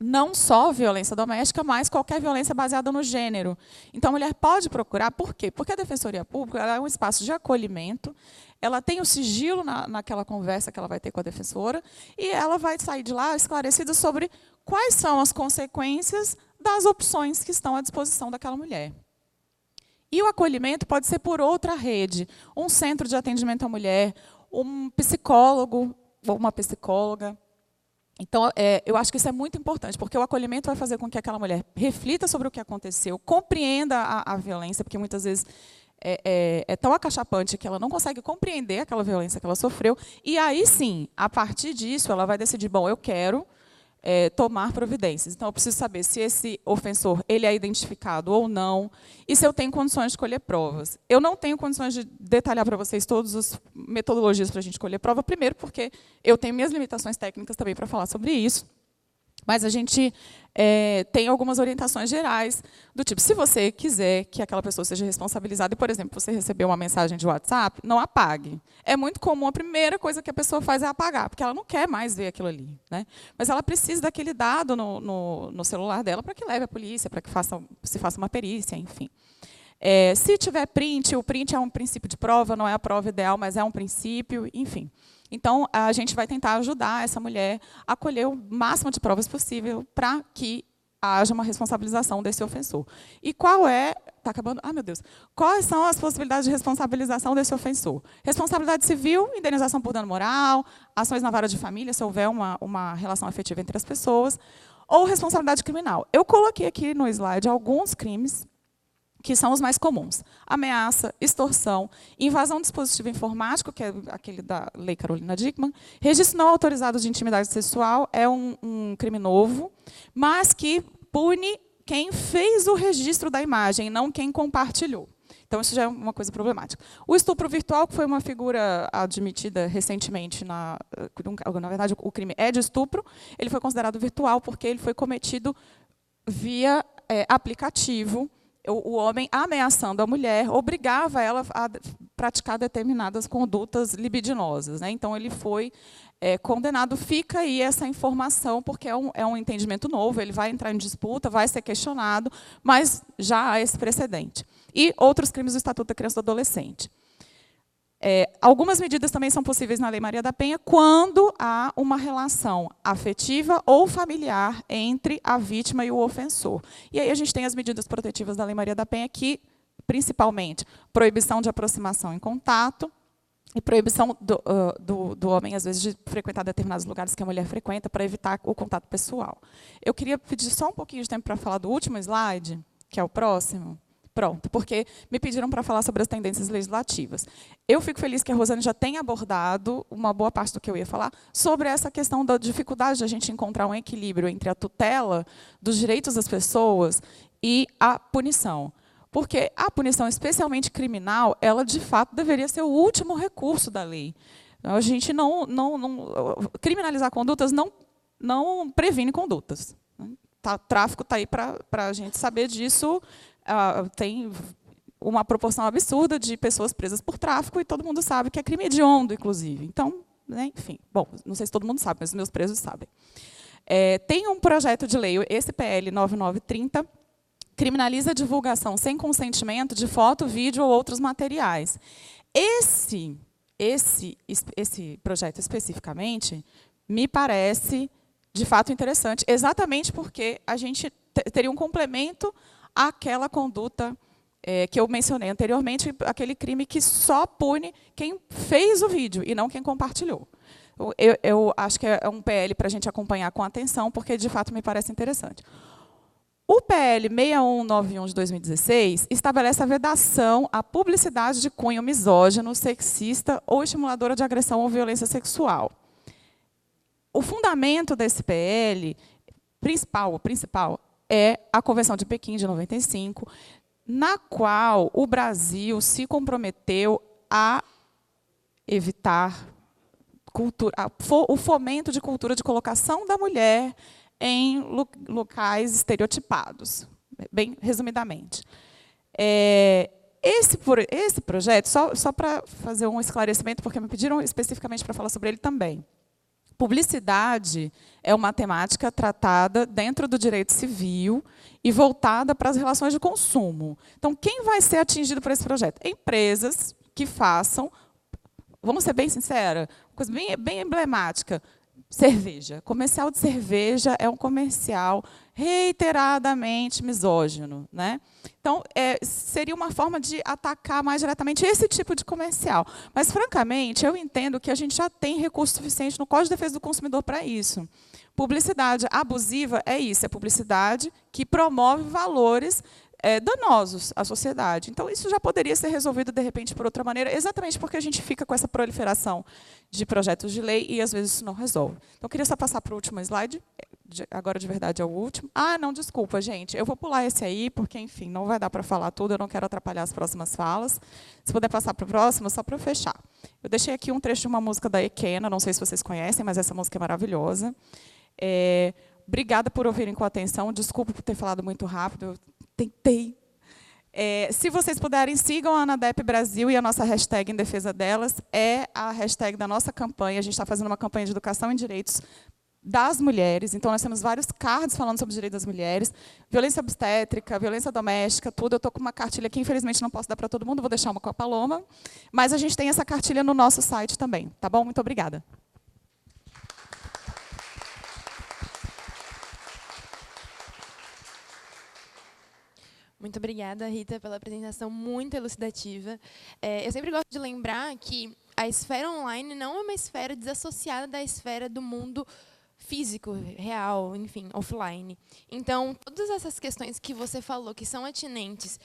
não só violência doméstica, mas qualquer violência baseada no gênero. Então, a mulher pode procurar, por quê? Porque a Defensoria Pública ela é um espaço de acolhimento, ela tem o sigilo naquela conversa que ela vai ter com a defensora, e ela vai sair de lá esclarecida sobre quais são as consequências das opções que estão à disposição daquela mulher. E o acolhimento pode ser por outra rede, um centro de atendimento à mulher, um psicólogo ou uma psicóloga. Então, eu acho que isso é muito importante, porque o acolhimento vai fazer com que aquela mulher reflita sobre o que aconteceu, compreenda a violência, porque muitas vezes é tão acachapante que ela não consegue compreender aquela violência que ela sofreu, e aí sim, a partir disso, ela vai decidir, bom, eu quero tomar providências. Então, eu preciso saber se esse ofensor ele é identificado ou não, e se eu tenho condições de colher provas. Eu não tenho condições de detalhar para vocês todas as metodologias para a gente colher prova, primeiro porque eu tenho minhas limitações técnicas também para falar sobre isso, mas a gente tem algumas orientações gerais, do tipo, se você quiser que aquela pessoa seja responsabilizada, e, por exemplo, você recebeu uma mensagem de WhatsApp, não apague. É muito comum, a primeira coisa que a pessoa faz é apagar, porque ela não quer mais ver aquilo ali, né? Mas ela precisa daquele dado no celular dela para que leve à polícia, para que se faça uma perícia, enfim. Se tiver print, o print é um princípio de prova, não é a prova ideal, mas é um princípio, enfim. Então, a gente vai tentar ajudar essa mulher a colher o máximo de provas possível para que haja uma responsabilização desse ofensor. E qual é... Está acabando? Ah, meu Deus. Quais são as possibilidades de responsabilização desse ofensor? Responsabilidade civil, indenização por dano moral, ações na vara de família, se houver uma relação afetiva entre as pessoas, ou responsabilidade criminal. Eu coloquei aqui no slide alguns crimes que são os mais comuns. Ameaça, extorsão, invasão de dispositivo informático, que é aquele da Lei Carolina Dickmann, registro não autorizado de intimidade sexual, é um crime novo, mas que pune quem fez o registro da imagem, não quem compartilhou. Então, isso já é uma coisa problemática. O estupro virtual, que foi uma figura admitida recentemente, na verdade, o crime é de estupro, ele foi considerado virtual porque ele foi cometido via aplicativo. O homem, ameaçando a mulher, obrigava ela a praticar determinadas condutas libidinosas, né? Então, ele foi condenado. Fica aí essa informação, porque é um entendimento novo, ele vai entrar em disputa, vai ser questionado, mas já há esse precedente. E outros crimes do Estatuto da Criança e do Adolescente. Algumas medidas também são possíveis na Lei Maria da Penha quando há uma relação afetiva ou familiar entre a vítima e o ofensor. E aí a gente tem as medidas protetivas da Lei Maria da Penha, que, principalmente, proibição de aproximação em contato e proibição do homem, às vezes, de frequentar determinados lugares que a mulher frequenta para evitar o contato pessoal. Eu queria pedir só um pouquinho de tempo para falar do último slide, que é o próximo. Pronto, porque me pediram para falar sobre as tendências legislativas. Eu fico feliz que a Rosane já tenha abordado uma boa parte do que eu ia falar sobre essa questão da dificuldade de a gente encontrar um equilíbrio entre a tutela dos direitos das pessoas e a punição. Porque a punição, especialmente criminal, ela, de fato, deveria ser o último recurso da lei. A gente criminalizar condutas não previne condutas. Tráfico está aí para a gente saber disso. Tem uma proporção absurda de pessoas presas por tráfico e todo mundo sabe que é crime hediondo, inclusive. Então, né, enfim, bom, não sei se todo mundo sabe, mas os meus presos sabem. Tem um projeto de lei, esse PL 9930, criminaliza a divulgação sem consentimento de foto, vídeo ou outros materiais. Esse projeto especificamente me parece, de fato, interessante, exatamente porque a gente teria um complemento àquela conduta que eu mencionei anteriormente, aquele crime que só pune quem fez o vídeo e não quem compartilhou. Eu acho que é um PL para a gente acompanhar com atenção, porque, de fato, me parece interessante. O PL 6191 de 2016 estabelece a vedação à publicidade de cunho misógino, sexista ou estimuladora de agressão ou violência sexual. O fundamento desse PL, o principal, é a Convenção de Pequim, de 95, na qual o Brasil se comprometeu a evitar o fomento de cultura de colocação da mulher em locais estereotipados, bem resumidamente. Esse projeto, só para fazer um esclarecimento, porque me pediram especificamente para falar sobre ele também. Publicidade é uma temática tratada dentro do direito civil e voltada para as relações de consumo. Então, quem vai ser atingido por esse projeto? Empresas que façam, vamos ser bem sinceros, coisa bem emblemática, cerveja. Comercial de cerveja é um comercial reiteradamente misógino, né? Então, seria uma forma de atacar mais diretamente esse tipo de comercial. Mas, francamente, eu entendo que a gente já tem recurso suficiente no Código de Defesa do Consumidor para isso. Publicidade abusiva é isso, é publicidade que promove valores danosos à sociedade. Então, isso já poderia ser resolvido, de repente, por outra maneira, exatamente porque a gente fica com essa proliferação de projetos de lei e, às vezes, isso não resolve. Então, eu queria só passar para o último slide. Agora, de verdade, é o último. Ah, não, desculpa, gente. Eu vou pular esse aí, porque, enfim, não vai dar para falar tudo, eu não quero atrapalhar as próximas falas. Se puder passar para o próximo, só para eu fechar. Eu deixei aqui um trecho de uma música da Ekena, não sei se vocês conhecem, mas essa música é maravilhosa. Obrigada por ouvirem com atenção. Desculpa por ter falado muito rápido, eu tentei. Se vocês puderem, sigam a ANADEP Brasil e a nossa hashtag em defesa delas é a hashtag da nossa campanha. A gente está fazendo uma campanha de educação em direitos das mulheres. Então, nós temos vários cards falando sobre o direito das mulheres, violência obstétrica, violência doméstica, tudo. Eu estou com uma cartilha que, infelizmente, não posso dar para todo mundo, vou deixar uma com a Paloma. Mas a gente tem essa cartilha no nosso site também. Tá bom? Muito obrigada. Muito obrigada, Rita, pela apresentação muito elucidativa. Eu sempre gosto de lembrar que a esfera online não é uma esfera desassociada da esfera do mundo físico, real, enfim, offline. Então, todas essas questões que você falou, que são atinentes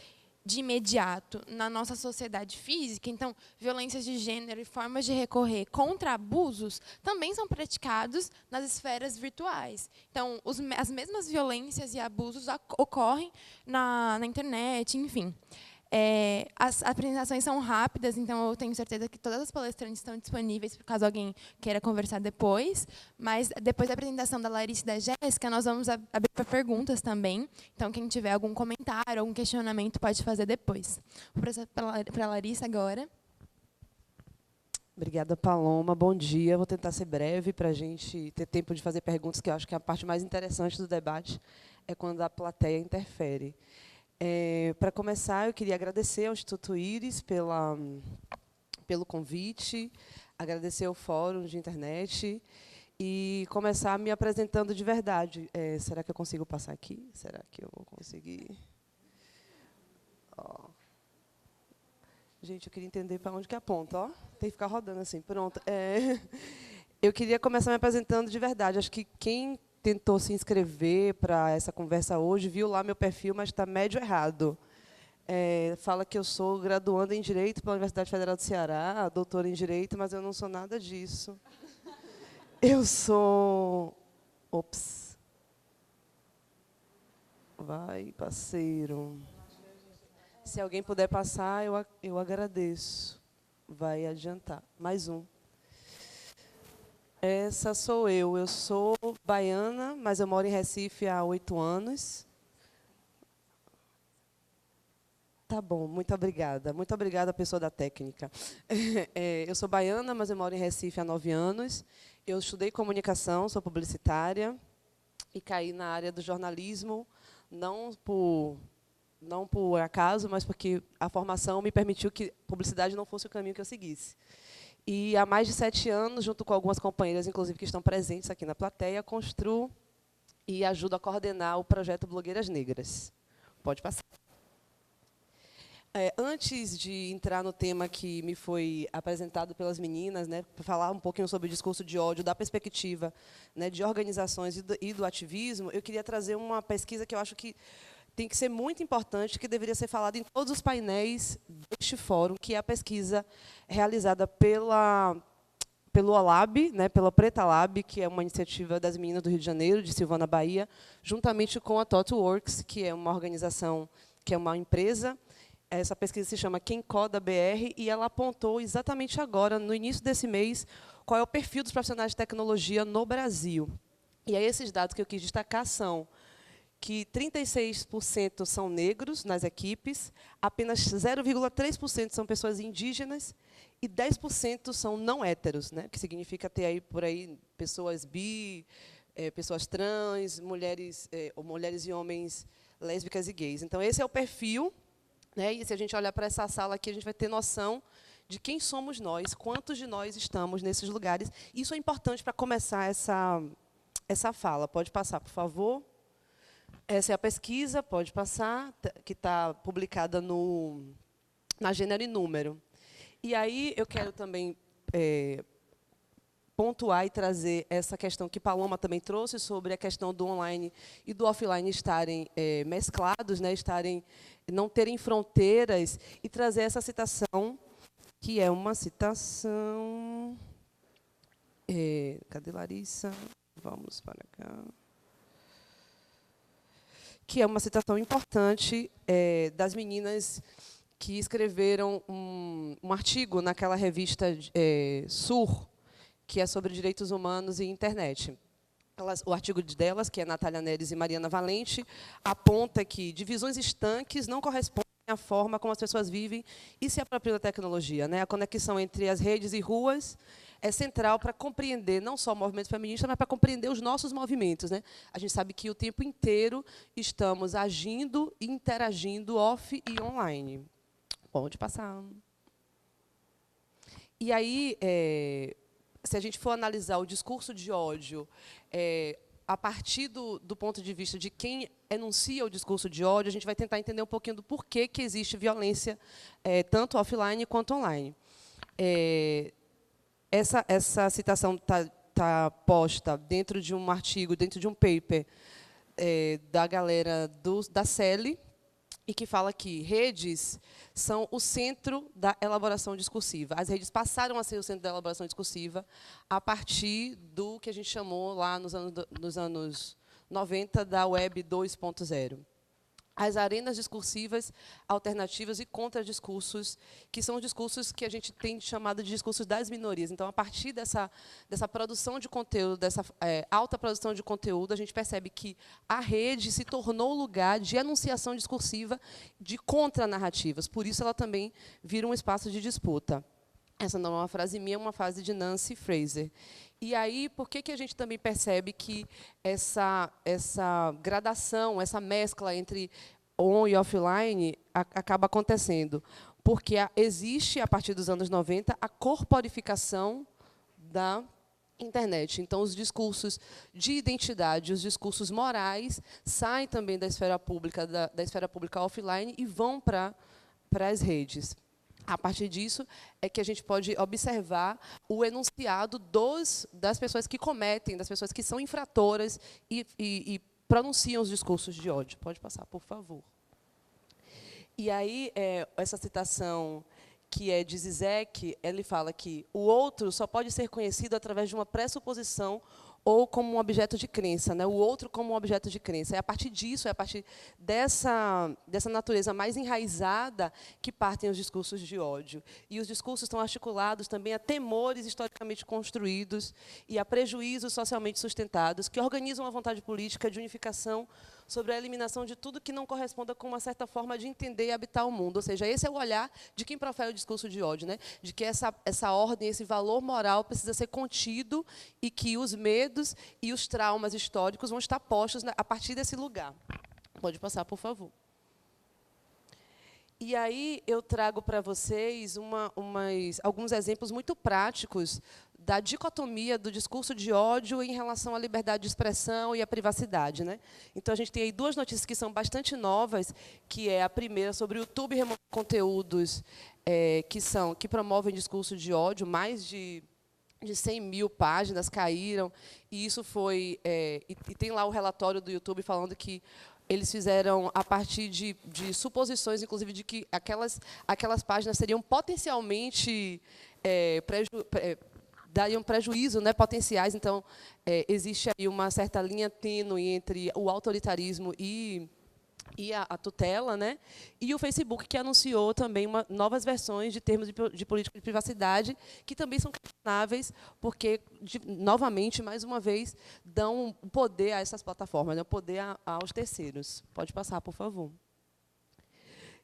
de imediato na nossa sociedade física, então, violências de gênero e formas de recorrer contra abusos também são praticados nas esferas virtuais. Então, as mesmas violências e abusos ocorrem na internet, enfim. As apresentações são rápidas, então eu tenho certeza que todas as palestrantes estão disponíveis, por caso alguém queira conversar depois. Mas, depois da apresentação da Larissa e da Jéssica, nós vamos abrir para perguntas também. Então, quem tiver algum comentário, algum questionamento, pode fazer depois. Vou passar para a Larissa agora. Obrigada, Paloma. Bom dia. Vou tentar ser breve para a gente ter tempo de fazer perguntas, que eu acho que a parte mais interessante do debate é quando a plateia interfere. Para começar, eu queria agradecer ao Instituto Íris pelo convite, agradecer ao Fórum de Internet e começar me apresentando de verdade. Será que eu consigo passar aqui? Será que eu vou conseguir? Gente, eu queria entender para onde que aponta. Tem que ficar rodando assim. Pronto. Eu queria começar me apresentando de verdade. Acho que quem tentou se inscrever para essa conversa hoje, viu lá meu perfil, mas está médio errado. Fala que eu sou graduanda em Direito pela Universidade Federal do Ceará, doutora em Direito, mas eu não sou nada disso. Eu sou... Ops. Vai, parceiro. Se alguém puder passar, eu agradeço. Vai adiantar. Mais um. Essa sou eu. Eu sou baiana, mas eu moro em Recife há 8 anos. Tá bom, muito obrigada. Muito obrigada, pessoa da técnica. Eu sou baiana, mas eu moro em Recife há 9 anos. Eu estudei comunicação, sou publicitária e caí na área do jornalismo, não por acaso, mas porque a formação me permitiu que publicidade não fosse o caminho que eu seguisse. E há mais de 7 anos, junto com algumas companheiras, inclusive, que estão presentes aqui na plateia, construo e ajudo a coordenar o projeto Blogueiras Negras. Pode passar. Antes de entrar no tema que me foi apresentado pelas meninas, né, para falar um pouquinho sobre o discurso de ódio, da perspectiva, né, de organizações e do ativismo, eu queria trazer uma pesquisa que eu acho que tem que ser muito importante, que deveria ser falada em todos os painéis deste fórum, que é a pesquisa realizada pelo OLAB, né, pela Preta Lab, que é uma iniciativa das meninas do Rio de Janeiro, de Silvana, Bahia, juntamente com a ThoughtWorks, que é uma organização, que é uma empresa. Essa pesquisa se chama Quem Coda BR, e ela apontou exatamente agora, no início desse mês, qual é o perfil dos profissionais de tecnologia no Brasil. E aí esses dados que eu quis destacar são que 36% são negros nas equipes, apenas 0,3% são pessoas indígenas e 10% são não héteros, né, que significa ter aí por aí pessoas bi, pessoas trans, mulheres e homens lésbicas e gays. Então esse é o perfil, né, e se a gente olhar para essa sala aqui, a gente vai ter noção de quem somos nós, quantos de nós estamos nesses lugares. Isso é importante para começar essa fala. Pode passar, por favor. Essa é a pesquisa, pode passar, que está publicada na Gênero e Número. E aí eu quero também pontuar e trazer essa questão que Paloma também trouxe sobre a questão do online e do offline estarem mesclados, né, não terem fronteiras, e trazer essa citação, que é uma citação... cadê Larissa? Vamos para cá. Que é uma citação importante das meninas que escreveram um artigo naquela revista Sur, que é sobre direitos humanos e internet. O artigo delas, que é Natália Neres e Mariana Valente, aponta que divisões estanques não correspondem à forma como as pessoas vivem e se apropriam da tecnologia, né? A conexão entre as redes e ruas é central para compreender não só o movimento feminista, mas para compreender os nossos movimentos, né? A gente sabe que o tempo inteiro estamos agindo e interagindo off e online. Pode passar. E aí, se a gente for analisar o discurso de ódio a partir do ponto de vista de quem enuncia o discurso de ódio, a gente vai tentar entender um pouquinho do porquê que existe violência, tanto offline quanto online. Essa citação está posta dentro de um artigo, dentro de um paper da galera da CELI, e que fala que redes são o centro da elaboração discursiva. As redes passaram a ser o centro da elaboração discursiva a partir do que a gente chamou, lá nos anos 90, da Web 2.0. As arenas discursivas alternativas e contradiscursos, que são os discursos que a gente tem chamado de discursos das minorias. Então, a partir dessa produção de conteúdo, dessa alta produção de conteúdo, a gente percebe que a rede se tornou lugar de enunciação discursiva de contranarrativas. Por isso, ela também vira um espaço de disputa. Essa não é uma frase minha, é uma frase de Nancy Fraser. E aí, por que a gente também percebe que essa gradação, essa mescla entre on e offline acaba acontecendo? Porque existe, a partir dos anos 90, a corporificação da internet. Então, os discursos de identidade, os discursos morais, saem também da esfera pública, da esfera pública offline, e vão para as redes. A partir disso, é que a gente pode observar o enunciado das pessoas que cometem, das pessoas que são infratoras e pronunciam os discursos de ódio. Pode passar, por favor. E aí, essa citação, que é de Zizek, ele fala que o outro só pode ser conhecido através de uma pressuposição ou como um objeto de crença, né? O outro como um objeto de crença. É a partir disso, é a partir dessa natureza mais enraizada que partem os discursos de ódio. E os discursos estão articulados também a temores historicamente construídos e a prejuízos socialmente sustentados, que organizam a vontade política de unificação sobre a eliminação de tudo que não corresponda com uma certa forma de entender e habitar o mundo. Ou seja, esse é o olhar de quem profere o discurso de ódio, né? De que essa ordem, esse valor moral precisa ser contido e que os medos e os traumas históricos vão estar postos a partir desse lugar. Pode passar, por favor. E aí eu trago para vocês alguns exemplos muito práticos da dicotomia do discurso de ódio em relação à liberdade de expressão e à privacidade, né? Então, a gente tem aí 2 notícias que são bastante novas, que é a primeira sobre o YouTube remover conteúdos que promovem discurso de ódio, mais de 100 mil páginas caíram, e isso foi... e tem lá o relatório do YouTube falando que eles fizeram a partir de suposições, inclusive, de que aquelas páginas seriam potencialmente... dariam prejuízo, né, potenciais. Então, existe aí uma certa linha tênue entre o autoritarismo e a tutela, né? E o Facebook, que anunciou também novas versões de termos de política de privacidade, que também são questionáveis, porque, novamente, mais uma vez, dão poder a essas plataformas, né? O poder aos terceiros. Pode passar, por favor.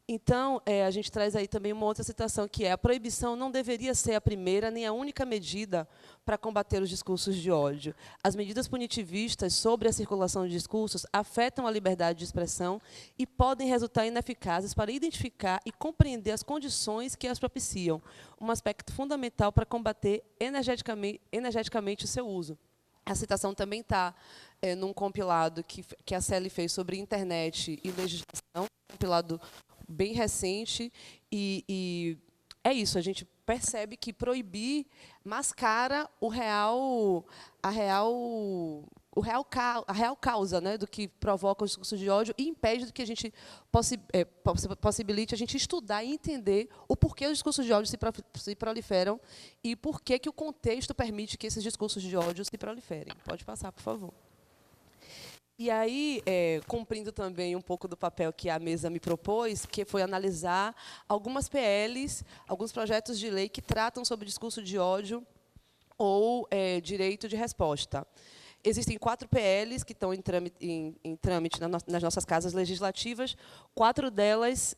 Então, a gente traz aí também uma outra citação, que é: a proibição não deveria ser a primeira nem a única medida para combater os discursos de ódio. As medidas punitivistas sobre a circulação de discursos afetam a liberdade de expressão e podem resultar ineficazes para identificar e compreender as condições que as propiciam, um aspecto fundamental para combater energeticamente o seu uso. A citação também está num compilado que a CELI fez sobre internet e legislação, um compilado bem recente, e é isso, a gente percebe que proibir mascara a real causa, né, do que provoca o discurso de ódio, e impede que a gente possibilite a gente estudar e entender o porquê os discursos de ódio se proliferam e por que o contexto permite que esses discursos de ódio se proliferem. Pode passar, por favor. E aí, cumprindo também um pouco do papel que a mesa me propôs, que foi analisar algumas PLs, alguns projetos de lei que tratam sobre discurso de ódio ou direito de resposta. Existem 4 PLs que estão em trâmite nas nossas casas legislativas. 4 delas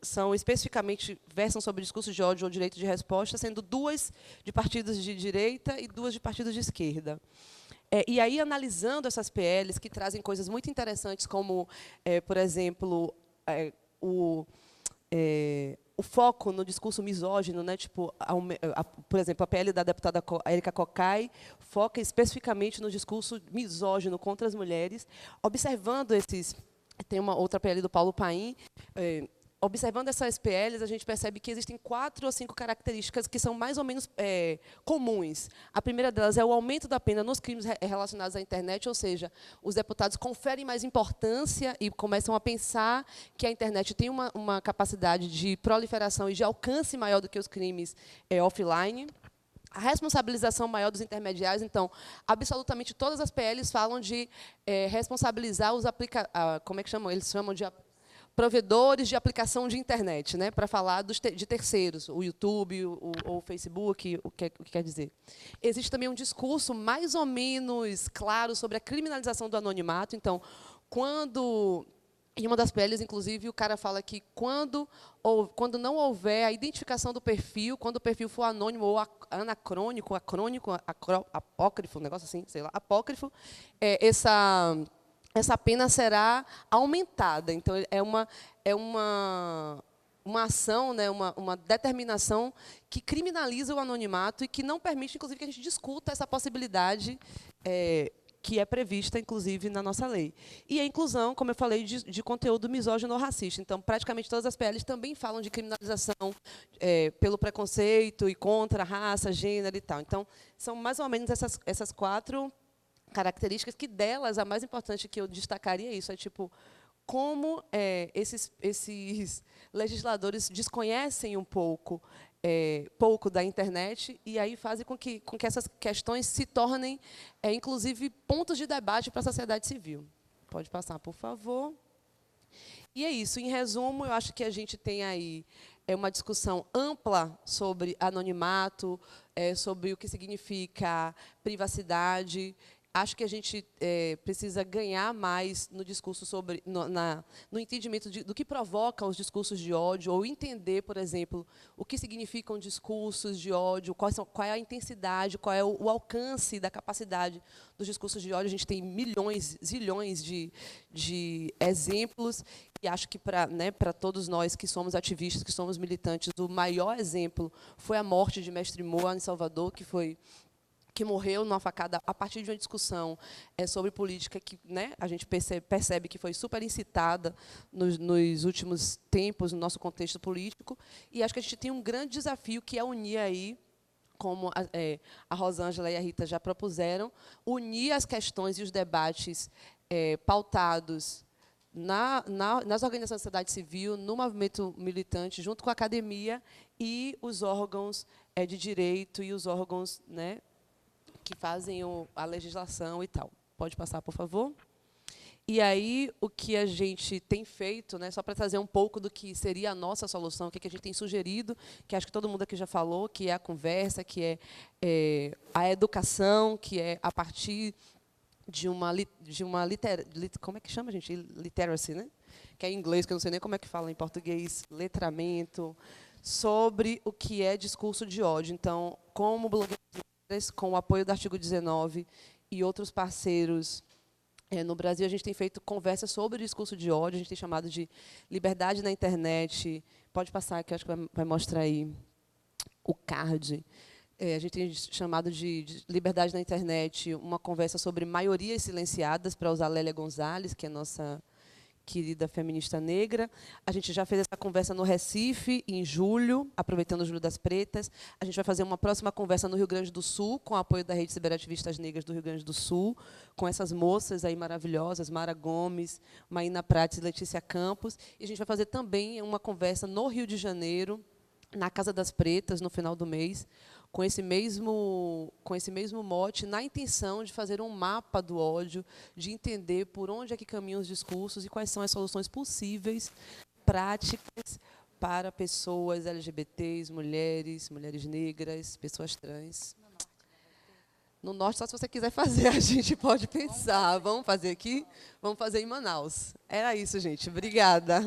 são especificamente versam sobre discurso de ódio ou direito de resposta, sendo 2 de partidos de direita e 2 de partidos de esquerda. E aí, analisando essas PLs, que trazem coisas muito interessantes, como, por exemplo, o foco no discurso misógino, né? Tipo, por exemplo, a PL da deputada Érica Cocai foca especificamente no discurso misógino contra as mulheres, observando esses... Tem uma outra PL do Paulo Paim. Observando essas PLs, a gente percebe que existem 4 ou 5 características que são mais ou menos comuns. A primeira delas é o aumento da pena nos crimes relacionados à internet, ou seja, os deputados conferem mais importância e começam a pensar que a internet tem uma capacidade de proliferação e de alcance maior do que os crimes offline. A responsabilização maior dos intermediários. Então, absolutamente todas as PLs falam de responsabilizar os como é que chamam? Eles chamam de provedores de aplicação de internet, né, para falar de terceiros, o YouTube, o Facebook, o que quer dizer. Existe também um discurso mais ou menos claro sobre a criminalização do anonimato. Então, em uma das PLs, inclusive, o cara fala que quando não houver a identificação do perfil, quando o perfil for anônimo ou anacrônico, apócrifo, um negócio assim, sei lá, apócrifo, essa pena será aumentada. Então, é uma ação, né, uma determinação que criminaliza o anonimato e que não permite, inclusive, que a gente discuta essa possibilidade que é prevista, inclusive, na nossa lei. E a inclusão, como eu falei, de conteúdo misógino ou racista. Então, praticamente todas as PLs também falam de criminalização pelo preconceito e contra a raça, gênero e tal. Então, são mais ou menos essas 4 características, que delas, a mais importante que eu destacaria é isso, tipo, como esses legisladores desconhecem um pouco da internet, e aí fazem com que essas questões se tornem, inclusive, pontos de debate para a sociedade civil. Pode passar, por favor. E é isso. Em resumo, eu acho que a gente tem aí uma discussão ampla sobre anonimato, sobre o que significa privacidade, acho que a gente precisa ganhar mais no discurso sobre, no entendimento do que provoca os discursos de ódio, ou entender, por exemplo, o que significam discursos de ódio, qual é a intensidade, qual é o alcance da capacidade dos discursos de ódio. A gente tem milhões, zilhões de exemplos, e acho que para todos nós que somos ativistas, que somos militantes, o maior exemplo foi a morte de Mestre Moa, em Salvador, que morreu numa facada a partir de uma discussão sobre política que, a gente percebe que foi super incitada nos últimos tempos no nosso contexto político. E acho que a gente tem um grande desafio, que é unir aí, como a Rosângela e a Rita já propuseram, unir as questões e os debates pautados nas organizações da sociedade civil, no movimento militante, junto com a academia e os órgãos de direito e os órgãos que fazem a legislação e tal. Pode passar, por favor? E aí, o que a gente tem feito, só para trazer um pouco do que seria a nossa solução, o que a gente tem sugerido, que acho que todo mundo aqui já falou, que é a conversa, que é a educação, que é a partir de uma como é que chama, gente? Literacy, né? Que é em inglês, que eu não sei nem como é que fala em português, letramento, sobre o que é discurso de ódio. Então, como blogueiras, com o apoio do artigo 19 e outros parceiros no Brasil, a gente tem feito conversas sobre o discurso de ódio, a gente tem chamado de liberdade na internet. Pode passar, que eu acho que vai mostrar aí o card. A gente tem chamado de liberdade na internet, uma conversa sobre maiorias silenciadas, para usar Lélia Gonzalez, que é nossa querida feminista negra. A gente já fez essa conversa no Recife, em julho, aproveitando o Julho das Pretas. A gente vai fazer uma próxima conversa no Rio Grande do Sul, com o apoio da Rede Ciberativistas Negras do Rio Grande do Sul, com essas moças aí maravilhosas, Mara Gomes, Maína Prates e Letícia Campos. E a gente vai fazer também uma conversa no Rio de Janeiro, na Casa das Pretas, no final do mês, com esse mesmo mote, na intenção de fazer um mapa do ódio, de entender por onde é que caminham os discursos e quais são as soluções possíveis, práticas, para pessoas LGBTs, mulheres negras, pessoas trans. No Norte, só se você quiser fazer, a gente pode pensar. Vamos fazer aqui? Vamos fazer em Manaus. Era isso, gente. Obrigada.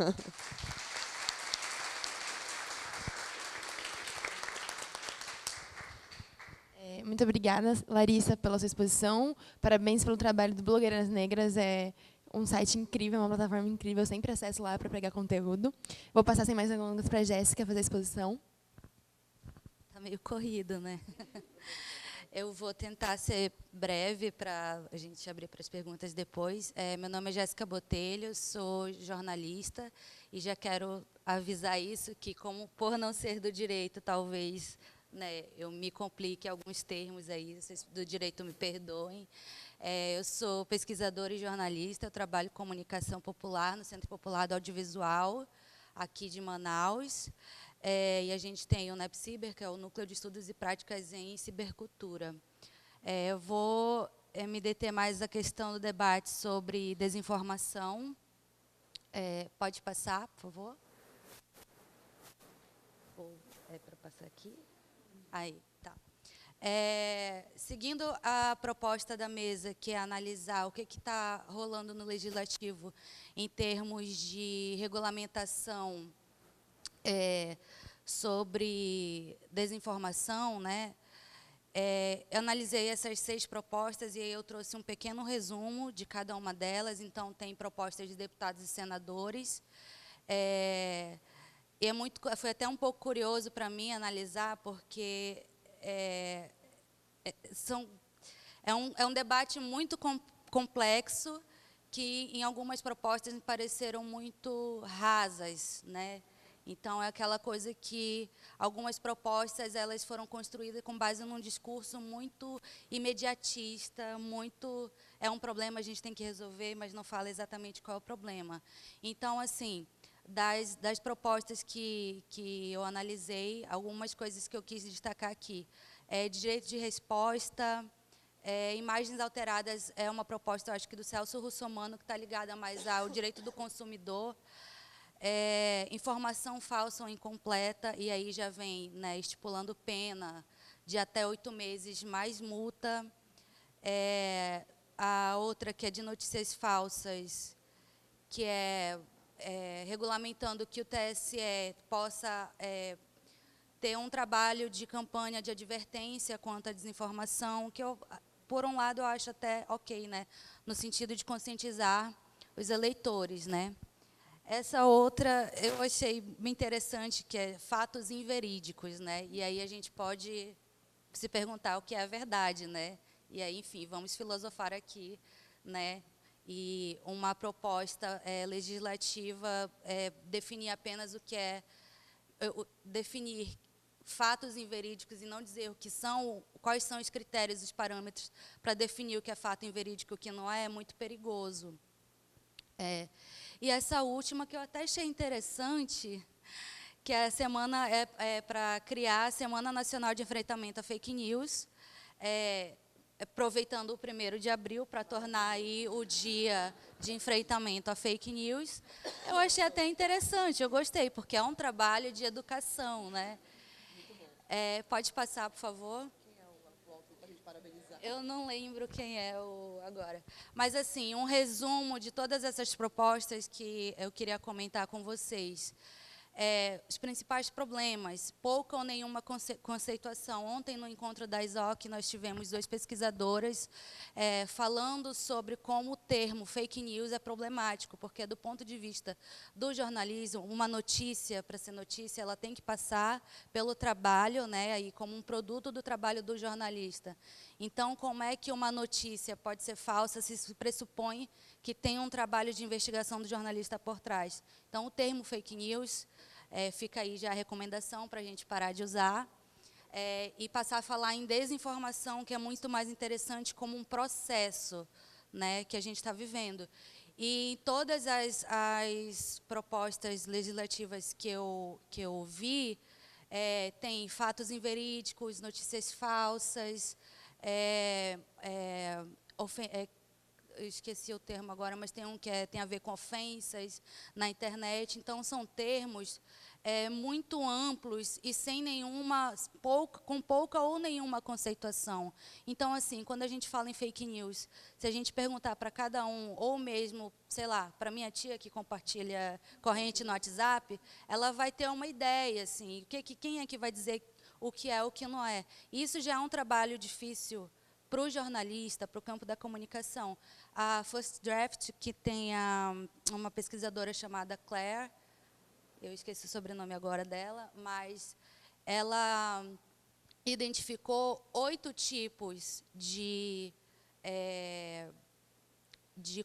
Muito obrigada, Larissa, pela sua exposição. Parabéns pelo trabalho do Blogueiras Negras. É um site incrível, uma plataforma incrível. Eu sempre acesso lá para pegar conteúdo. Vou passar sem mais delongas para a Jéssica fazer a exposição. Está meio corrido, né? Eu vou tentar ser breve para a gente abrir para as perguntas depois. Meu nome é Jéssica Botelho, sou jornalista e já quero avisar isso, que como por não ser do direito, talvez eu me complique alguns termos aí, vocês do direito me perdoem. Eu sou pesquisadora e jornalista, eu trabalho com comunicação popular no Centro Popular do Audiovisual, aqui de Manaus. E a gente tem o NEPCiber, que é o Núcleo de Estudos e Práticas em Cibercultura. Eu vou me deter mais na questão do debate sobre desinformação. Pode passar, por favor? É para passar aqui? Aí, tá. Seguindo a proposta da mesa, que é analisar o que está rolando no Legislativo em termos de regulamentação sobre desinformação, eu analisei essas 6 propostas e aí eu trouxe um pequeno resumo de cada uma delas. Então, tem propostas de deputados e senadores. Foi até um pouco curioso para mim analisar, porque é um debate muito complexo, que em algumas propostas me pareceram muito rasas, Então, é aquela coisa que algumas propostas elas foram construídas com base num discurso muito imediatista, é um problema, a gente tem que resolver, mas não fala exatamente qual é o problema. Então, assim, das propostas que eu analisei, algumas coisas que eu quis destacar aqui. De direito de resposta, imagens alteradas é uma proposta, eu acho que do Celso Russomano, que está ligada mais ao direito do consumidor. Informação falsa ou incompleta, e aí já vem estipulando pena de até 8 meses mais multa. a outra, que é de notícias falsas, que é regulamentando que o TSE possa ter um trabalho de campanha de advertência quanto à desinformação, que eu, por um lado, eu acho até ok, né, no sentido de conscientizar os eleitores, né. Essa outra eu achei bem interessante, que é fatos inverídicos, né, e aí a gente pode se perguntar o que é a verdade, né, e aí, enfim, vamos filosofar aqui, né, e uma proposta legislativa definir apenas o que é, definir fatos inverídicos e não dizer o que são, quais são os critérios, os parâmetros para definir o que é fato inverídico e o que não é muito perigoso. E essa última, que eu até achei interessante, que a semana para criar a Semana Nacional de Enfrentamento à Fake News, aproveitando o 1º de abril para tornar aí o dia de enfrentamento à fake news. Eu achei até interessante, eu gostei, porque é um trabalho de educação, né? Pode passar, por favor? Eu não lembro quem é agora. Mas, assim, um resumo de todas essas propostas que eu queria comentar com vocês. Os principais problemas, pouca ou nenhuma conceituação. Ontem, no encontro da ISOC, nós tivemos 2 pesquisadoras falando sobre como o termo fake news é problemático, porque, do ponto de vista do jornalismo, uma notícia, para ser notícia, ela tem que passar pelo trabalho, né, aí, como um produto do trabalho do jornalista. Então, como é que uma notícia pode ser falsa se pressupõe que tem um trabalho de investigação do jornalista por trás? Então, o termo fake news, fica aí já a recomendação para a gente parar de usar, e passar a falar em desinformação, que é muito mais interessante como um processo, né, que a gente está vivendo. E em todas as propostas legislativas que eu vi, tem fatos inverídicos, notícias falsas, eu esqueci o termo agora, mas tem um que tem a ver com ofensas na internet. Então, são termos muito amplos e sem com pouca ou nenhuma conceituação. Então, assim, quando a gente fala em fake news, se a gente perguntar para cada um, ou mesmo, sei lá, para minha tia que compartilha corrente no WhatsApp, ela vai ter uma ideia, assim, quem é que vai dizer o que é, o que não é. Isso já é um trabalho difícil para o jornalista, para o campo da comunicação. A First Draft, que tem uma pesquisadora chamada Claire, eu esqueci o sobrenome agora dela, mas ela identificou 8 tipos de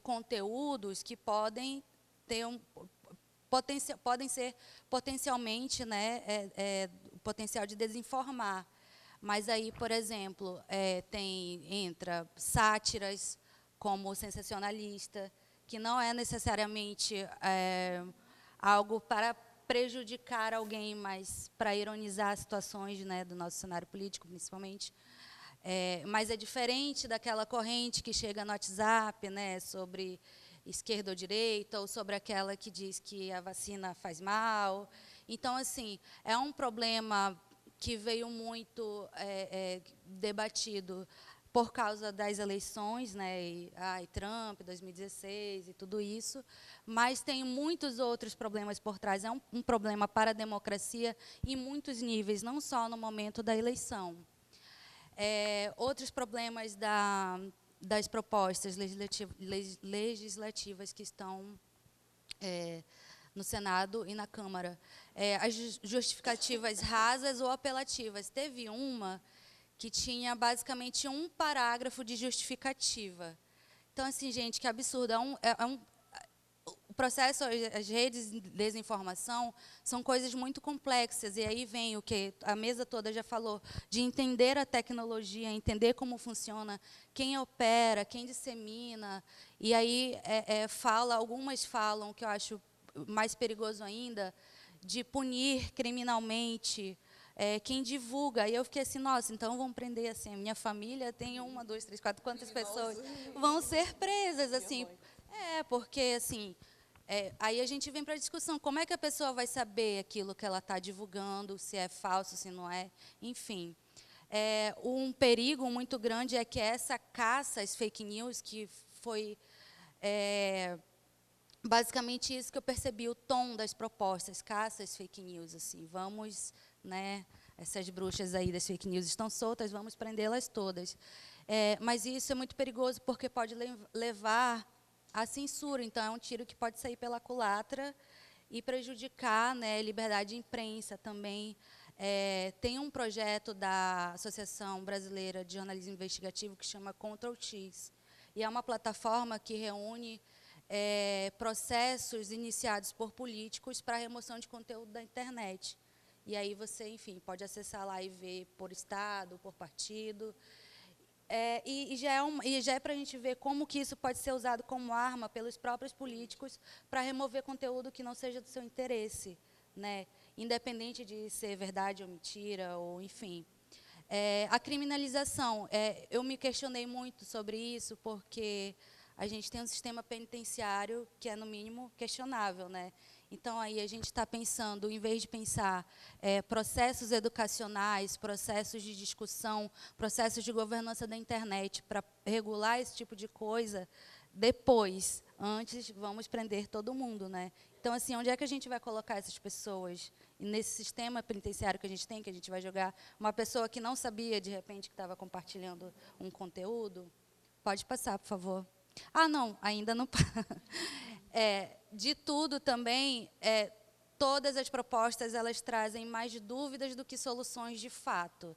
conteúdos que podem ter podem ser potencialmente, né, potencial de desinformar. Mas aí, por exemplo, entra sátiras como sensacionalista, que não é necessariamente algo para prejudicar alguém, mas para ironizar situações, né, do nosso cenário político, principalmente. Mas é diferente daquela corrente que chega no WhatsApp, né, sobre esquerda ou direita, ou sobre aquela que diz que a vacina faz mal. Então, assim, é um problema que veio muito debatido por causa das eleições, né, Trump, 2016 e tudo isso, mas tem muitos outros problemas por trás. É um problema para a democracia em muitos níveis, não só no momento da eleição. Outros problemas das propostas legislativas que estão no Senado e na Câmara. As justificativas rasas ou apelativas. Teve uma que tinha basicamente um parágrafo de justificativa. Então, assim, gente, que absurdo. O processo, as redes de desinformação são coisas muito complexas, e aí vem o que a mesa toda já falou, de entender a tecnologia, entender como funciona, quem opera, quem dissemina, e aí algumas falam, que eu acho mais perigoso ainda, de punir criminalmente quem divulga. E eu fiquei assim, nossa, então vão prender assim, a minha família tem 1, 2, 3, 4, quantas pessoas vão ser presas, assim. Porque, assim, aí a gente vem para a discussão, como é que a pessoa vai saber aquilo que ela está divulgando, se é falso, se não é, enfim. um perigo muito grande é que essa caça às fake news, que foi basicamente isso que eu percebi, o tom das propostas, caça às fake news, assim, vamos, né, essas bruxas aí das fake news estão soltas, vamos prendê-las todas. Mas isso é muito perigoso, porque pode levar à censura, então é um tiro que pode sair pela culatra e prejudicar, né, a liberdade de imprensa também. Tem um projeto da Associação Brasileira de Jornalismo Investigativo que chama Ctrl-X, e é uma plataforma que reúne processos iniciados por políticos para a remoção de conteúdo da internet. E aí você, enfim, pode acessar lá e ver por estado, por partido. E já é para a gente ver como que isso pode ser usado como arma pelos próprios políticos para remover conteúdo que não seja do seu interesse, né? Independente de ser verdade ou mentira, ou enfim. A criminalização, eu me questionei muito sobre isso, porque a gente tem um sistema penitenciário que é, no mínimo, questionável, né? Então, aí a gente está pensando, em vez de pensar processos educacionais, processos de discussão, processos de governança da internet para regular esse tipo de coisa, depois, antes, vamos prender todo mundo, né? Então, assim, onde é que a gente vai colocar essas pessoas? E nesse sistema penitenciário que a gente tem, que a gente vai jogar uma pessoa que não sabia, de repente, que estava compartilhando um conteúdo? Pode passar, por favor. Ah, não, ainda não. De tudo também, todas as propostas elas trazem mais dúvidas do que soluções de fato.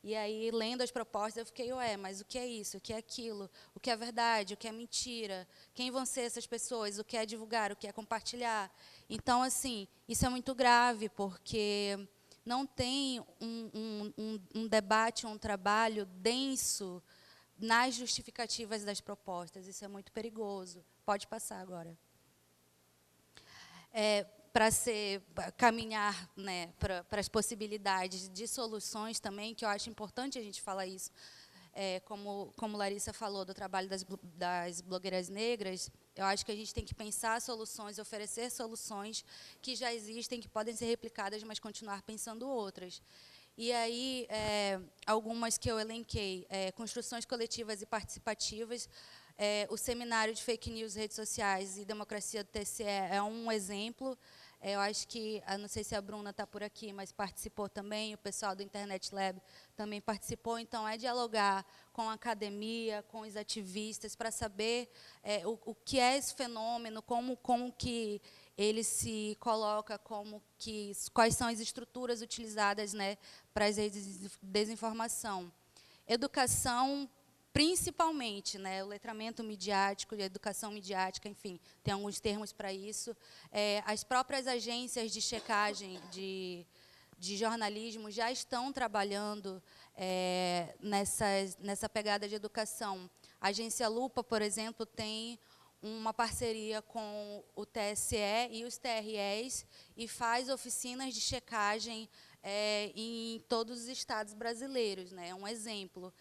E aí, lendo as propostas, eu fiquei, mas o que é isso? O que é aquilo? O que é verdade? O que é mentira? Quem vão ser essas pessoas? O que é divulgar? O que é compartilhar? Então, assim, isso é muito grave, porque não tem um debate, um trabalho denso nas justificativas das propostas. Isso é muito perigoso. Pode passar agora. Para caminhar, né, para as possibilidades de soluções também, que eu acho importante a gente falar isso, como Larissa falou do trabalho das blogueiras negras, eu acho que a gente tem que pensar soluções, oferecer soluções que já existem, que podem ser replicadas, mas continuar pensando outras. E aí, algumas que eu elenquei, construções coletivas e participativas, o seminário de fake news, redes sociais e democracia do TSE é um exemplo. Eu acho que, não sei se a Bruna está por aqui, mas participou também, o pessoal do Internet Lab também participou. Então, dialogar com a academia, com os ativistas, para saber o que é esse fenômeno, como que ele se coloca, quais são as estruturas utilizadas, né, para as redes de desinformação. Educação, principalmente, né, o letramento midiático, a educação midiática, enfim, tem alguns termos para isso. As próprias agências de checagem de jornalismo já estão trabalhando nessa pegada de educação. A agência Lupa, por exemplo, tem uma parceria com o TSE e os TREs e faz oficinas de checagem em todos os estados brasileiros, né? É um exemplo.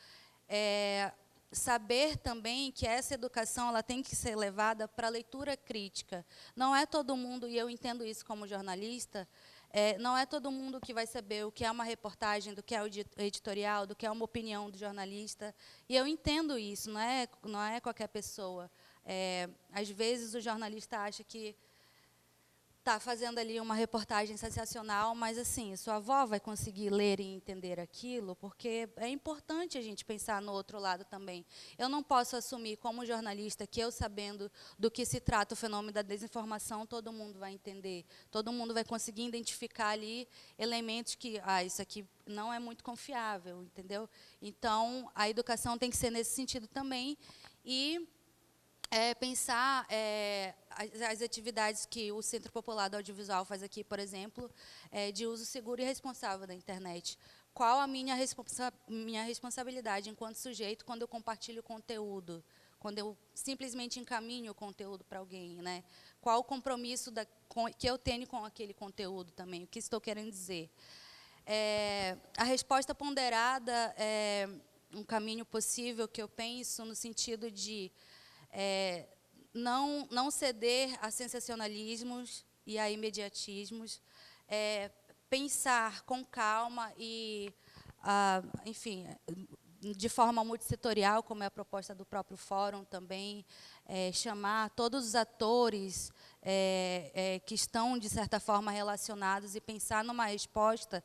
Saber também que essa educação ela tem que ser levada para a leitura crítica. Não é todo mundo, e eu entendo isso como jornalista, não é todo mundo que vai saber o que é uma reportagem, do que é o editorial, do que é uma opinião do jornalista. E eu entendo isso, não é qualquer pessoa. Às vezes, o jornalista acha que está fazendo ali uma reportagem sensacional, mas, assim, sua avó vai conseguir ler e entender aquilo, porque é importante a gente pensar no outro lado também. Eu não posso assumir, como jornalista, que eu, sabendo do que se trata o fenômeno da desinformação, todo mundo vai entender, todo mundo vai conseguir identificar ali elementos que, isso aqui não é muito confiável, entendeu? Então, a educação tem que ser nesse sentido também, e pensar as atividades que o Centro Popular do Audiovisual faz aqui, por exemplo, de uso seguro e responsável da internet. Qual a minha responsabilidade enquanto sujeito quando eu compartilho conteúdo, quando eu simplesmente encaminho o conteúdo para alguém, né? Qual o compromisso que eu tenho com aquele conteúdo também, o que estou querendo dizer. A resposta ponderada é um caminho possível que eu penso no sentido de não ceder a sensacionalismos e a imediatismos, pensar com calma e enfim, de forma multissetorial, como é a proposta do próprio fórum também, chamar todos os atores que estão, de certa forma, relacionados e pensar numa resposta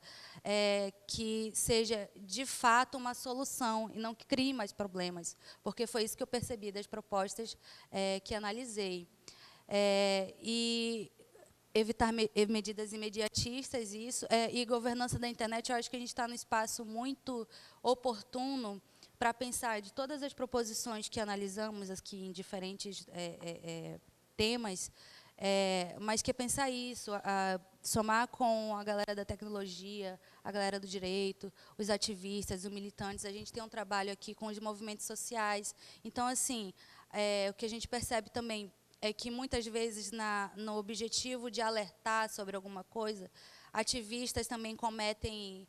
que seja, de fato, uma solução e não que crie mais problemas, porque foi isso que eu percebi das propostas que analisei. E evitar medidas imediatistas, e governança da internet, eu acho que a gente está num espaço muito oportuno para pensar de todas as proposições que analisamos aqui em diferentes temas, mas que é pensar isso, somar com a galera da tecnologia, a galera do direito, os ativistas, os militantes. A gente tem um trabalho aqui com os movimentos sociais. Então, assim, o que a gente percebe também é que, muitas vezes, no objetivo de alertar sobre alguma coisa, ativistas também cometem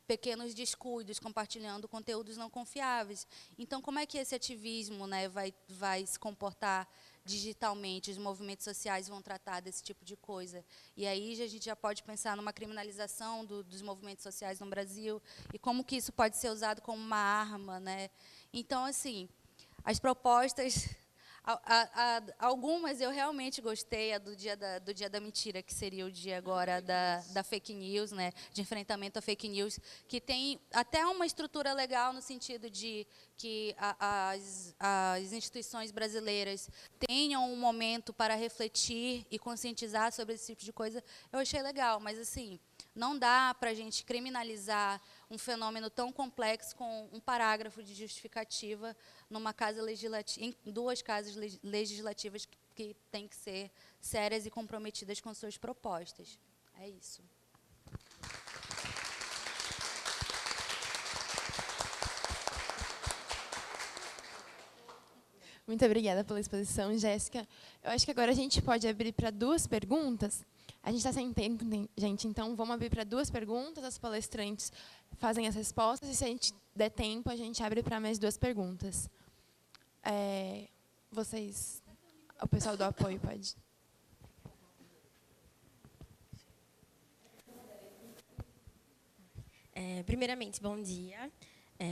pequenos descuidos, compartilhando conteúdos não confiáveis. Então, como é que esse ativismo, né, vai se comportar digitalmente? Os movimentos sociais vão tratar desse tipo de coisa. E aí a gente já pode pensar numa criminalização dos movimentos sociais no Brasil, e como que isso pode ser usado como uma arma, né? Então, assim, as propostas... Algumas eu realmente gostei, a do dia da mentira, que seria o dia agora da fake news, né, de enfrentamento à fake news, que tem até uma estrutura legal no sentido de que as instituições brasileiras tenham um momento para refletir e conscientizar sobre esse tipo de coisa. Eu achei legal, mas, assim, não dá para a gente criminalizar um fenômeno tão complexo com um parágrafo de justificativa em duas casas legislativas que têm que ser sérias e comprometidas com suas propostas. É isso. Muito obrigada pela exposição, Jéssica. Eu acho que agora a gente pode abrir para 2 perguntas. A gente está sem tempo, gente, então vamos abrir para 2 perguntas. As palestrantes fazem as respostas, e, se a gente der tempo, a gente abre para mais 2 perguntas. O pessoal do apoio pode. Primeiramente, bom dia.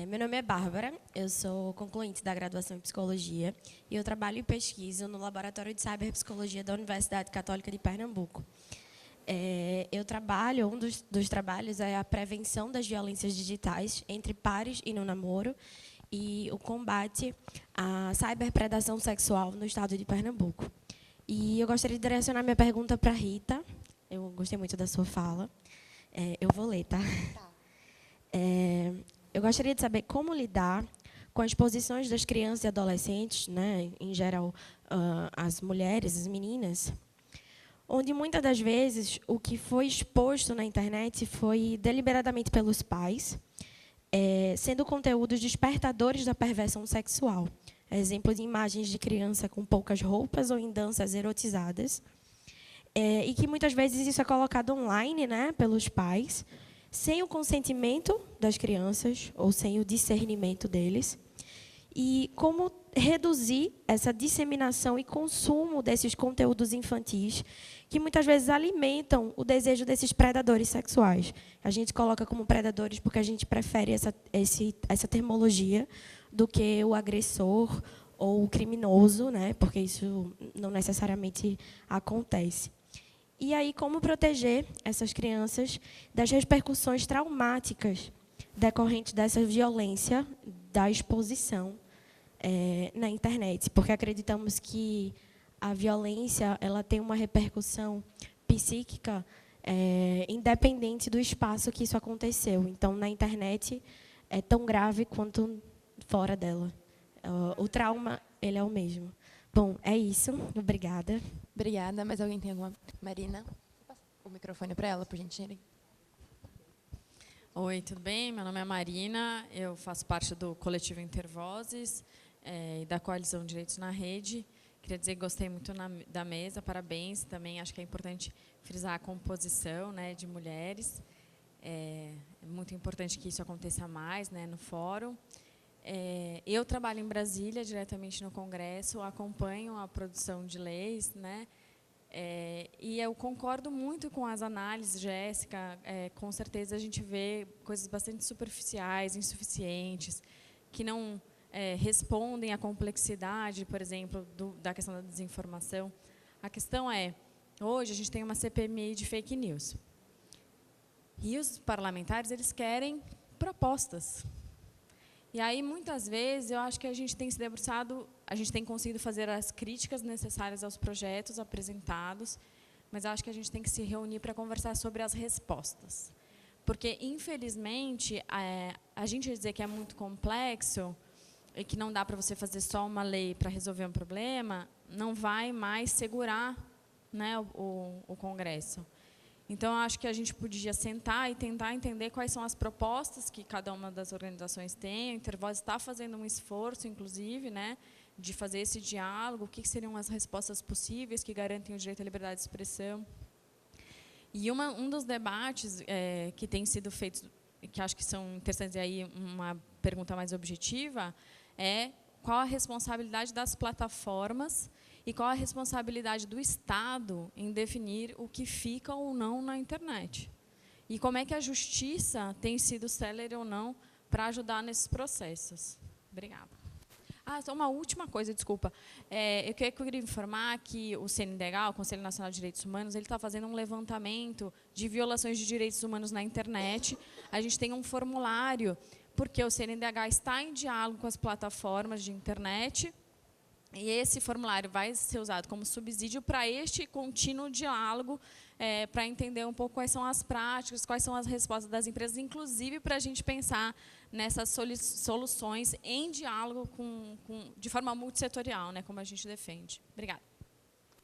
Meu nome é Bárbara, eu sou concluinte da graduação em Psicologia e eu trabalho e pesquiso no Laboratório de Cyberpsicologia da Universidade Católica de Pernambuco. Um dos trabalhos é a prevenção das violências digitais entre pares e no namoro e o combate à cyberpredação sexual no estado de Pernambuco. E eu gostaria de direcionar minha pergunta para a Rita. Eu gostei muito da sua fala. Eu vou ler, tá? Eu gostaria de saber como lidar com as posições das crianças e adolescentes, né, em geral, as mulheres, as meninas, onde, muitas das vezes, o que foi exposto na internet foi deliberadamente pelos pais, sendo conteúdos despertadores da perversão sexual. Exemplo de imagens de criança com poucas roupas ou em danças erotizadas. E que, muitas vezes, isso é colocado online, né, pelos pais, sem o consentimento das crianças ou sem o discernimento deles. E como reduzir essa disseminação e consumo desses conteúdos infantis que muitas vezes alimentam o desejo desses predadores sexuais. A gente coloca como predadores porque a gente prefere essa termologia do que o agressor ou o criminoso, né? Porque isso não necessariamente acontece. E aí, como proteger essas crianças das repercussões traumáticas decorrentes dessa violência, da exposição na internet? Porque acreditamos que a violência ela tem uma repercussão psíquica independente do espaço que isso aconteceu. Então, na internet, é tão grave quanto fora dela. O trauma ele é o mesmo. Bom, é isso. Obrigada. Obrigada. Mais alguém tem alguma? Marina? O microfone para ela, por gentileza. Oi, tudo bem? Meu nome é Marina, eu faço parte do coletivo Intervozes e da Coalizão Direitos na Rede. Queria dizer que gostei muito da mesa, parabéns. Também acho que é importante frisar a composição, né, de mulheres. É muito importante que isso aconteça mais, né, no fórum. Eu trabalho em Brasília, diretamente no Congresso, acompanho a produção de leis, né, E eu concordo muito com as análises, Jéssica. Com certeza a gente vê coisas bastante superficiais, insuficientes, que não respondem à complexidade, por exemplo, da questão da desinformação. A questão é, hoje a gente tem uma CPMI de fake news. E os parlamentares, eles querem propostas. E aí, muitas vezes, eu acho que a gente tem se debruçado, a gente tem conseguido fazer as críticas necessárias aos projetos apresentados, mas eu acho que a gente tem que se reunir para conversar sobre as respostas. Porque, infelizmente, a gente dizer que é muito complexo e que não dá para você fazer só uma lei para resolver um problema, não vai mais segurar, né, o Congresso. Então, acho que a gente podia sentar e tentar entender quais são as propostas que cada uma das organizações tem. A Intervoz está fazendo um esforço, inclusive, né, de fazer esse diálogo, o que seriam as respostas possíveis que garantem o direito à liberdade de expressão. E um dos debates que tem sido feitos, que acho que são interessantes, e aí uma pergunta mais objetiva, é qual a responsabilidade das plataformas e qual a responsabilidade do Estado em definir o que fica ou não na internet. E como é que a justiça tem sido célere ou não para ajudar nesses processos. Obrigada. Só uma última coisa, desculpa. Eu queria informar que o CNDH, o Conselho Nacional de Direitos Humanos, ele está fazendo um levantamento de violações de direitos humanos na internet. A gente tem um formulário, porque o CNDH está em diálogo com as plataformas de internet, e esse formulário vai ser usado como subsídio para este contínuo diálogo, para entender um pouco quais são as práticas, quais são as respostas das empresas, inclusive para a gente pensar nessas soluções em diálogo de forma multissetorial, né, como a gente defende. Obrigada.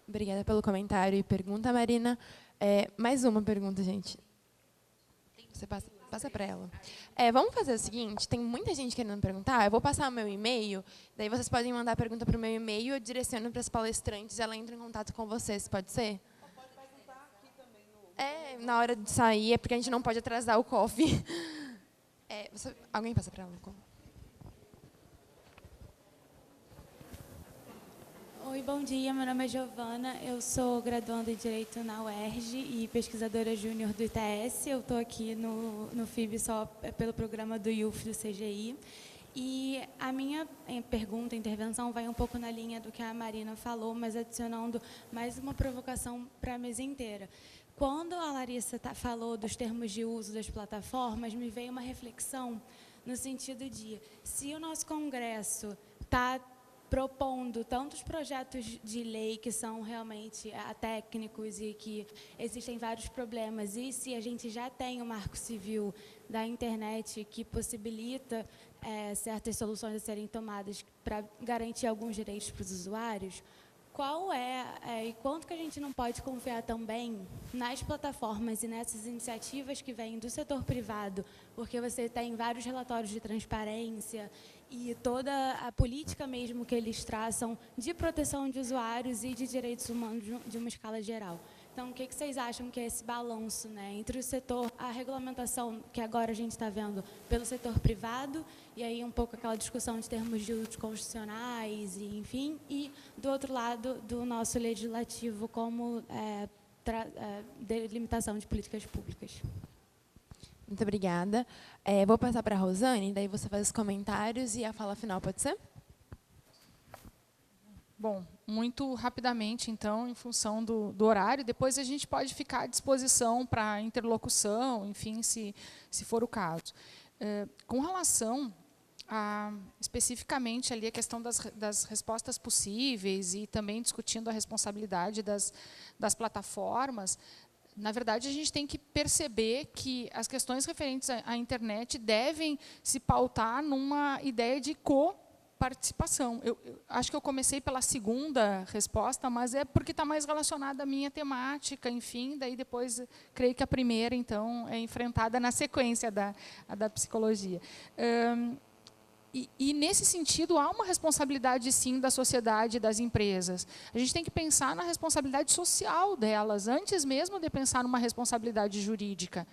Obrigada pelo comentário e pergunta, Marina. Mais uma pergunta, gente. Você passa para ela. Vamos fazer o seguinte, tem muita gente querendo perguntar, eu vou passar o meu e-mail, daí vocês podem mandar a pergunta para o meu e-mail, eu direciono para as palestrantes, ela entra em contato com vocês, pode ser? Pode perguntar aqui também. Na hora de sair, é porque a gente não pode atrasar o coffee. Alguém passa para ela? Oi, bom dia. Meu nome é Giovana. Eu sou graduanda em Direito na UERJ e pesquisadora júnior do ITS. Eu estou aqui no FIB só pelo programa do IUF do CGI. E a minha pergunta, intervenção, vai um pouco na linha do que a Marina falou, mas adicionando mais uma provocação para a mesa inteira. Quando a Larissa falou dos termos de uso das plataformas, me veio uma reflexão no sentido de, se o nosso Congresso está propondo tantos projetos de lei que são realmente técnicos e que existem vários problemas, e se a gente já tem o Marco Civil da internet que possibilita certas soluções a serem tomadas para garantir alguns direitos para os usuários, qual e quanto que a gente não pode confiar também nas plataformas e nessas iniciativas que vêm do setor privado, porque você tem vários relatórios de transparência e toda a política mesmo que eles traçam de proteção de usuários e de direitos humanos de uma escala geral. Então, o que vocês acham que é esse balanço, né, entre o setor, a regulamentação que agora a gente está vendo pelo setor privado, e aí um pouco aquela discussão de termos de usos constitucionais, e, enfim, e do outro lado do nosso legislativo como delimitação de políticas públicas? Muito obrigada. Vou passar para a Rosane, daí você faz os comentários e a fala final, pode ser? Bom, muito rapidamente, então, em função do horário, depois a gente pode ficar à disposição para interlocução, enfim, se for o caso. Com relação especificamente ali a questão das respostas possíveis e também discutindo a responsabilidade das plataformas, na verdade, a gente tem que perceber que as questões referentes à internet devem se pautar numa ideia de coparticipação. Eu acho que eu comecei pela segunda resposta, mas é porque está mais relacionada à minha temática, enfim, daí depois creio que a primeira, então, é enfrentada na sequência da psicologia. E, nesse sentido, há uma responsabilidade, sim, da sociedade e das empresas. A gente tem que pensar na responsabilidade social delas, antes mesmo de pensar numa responsabilidade jurídica.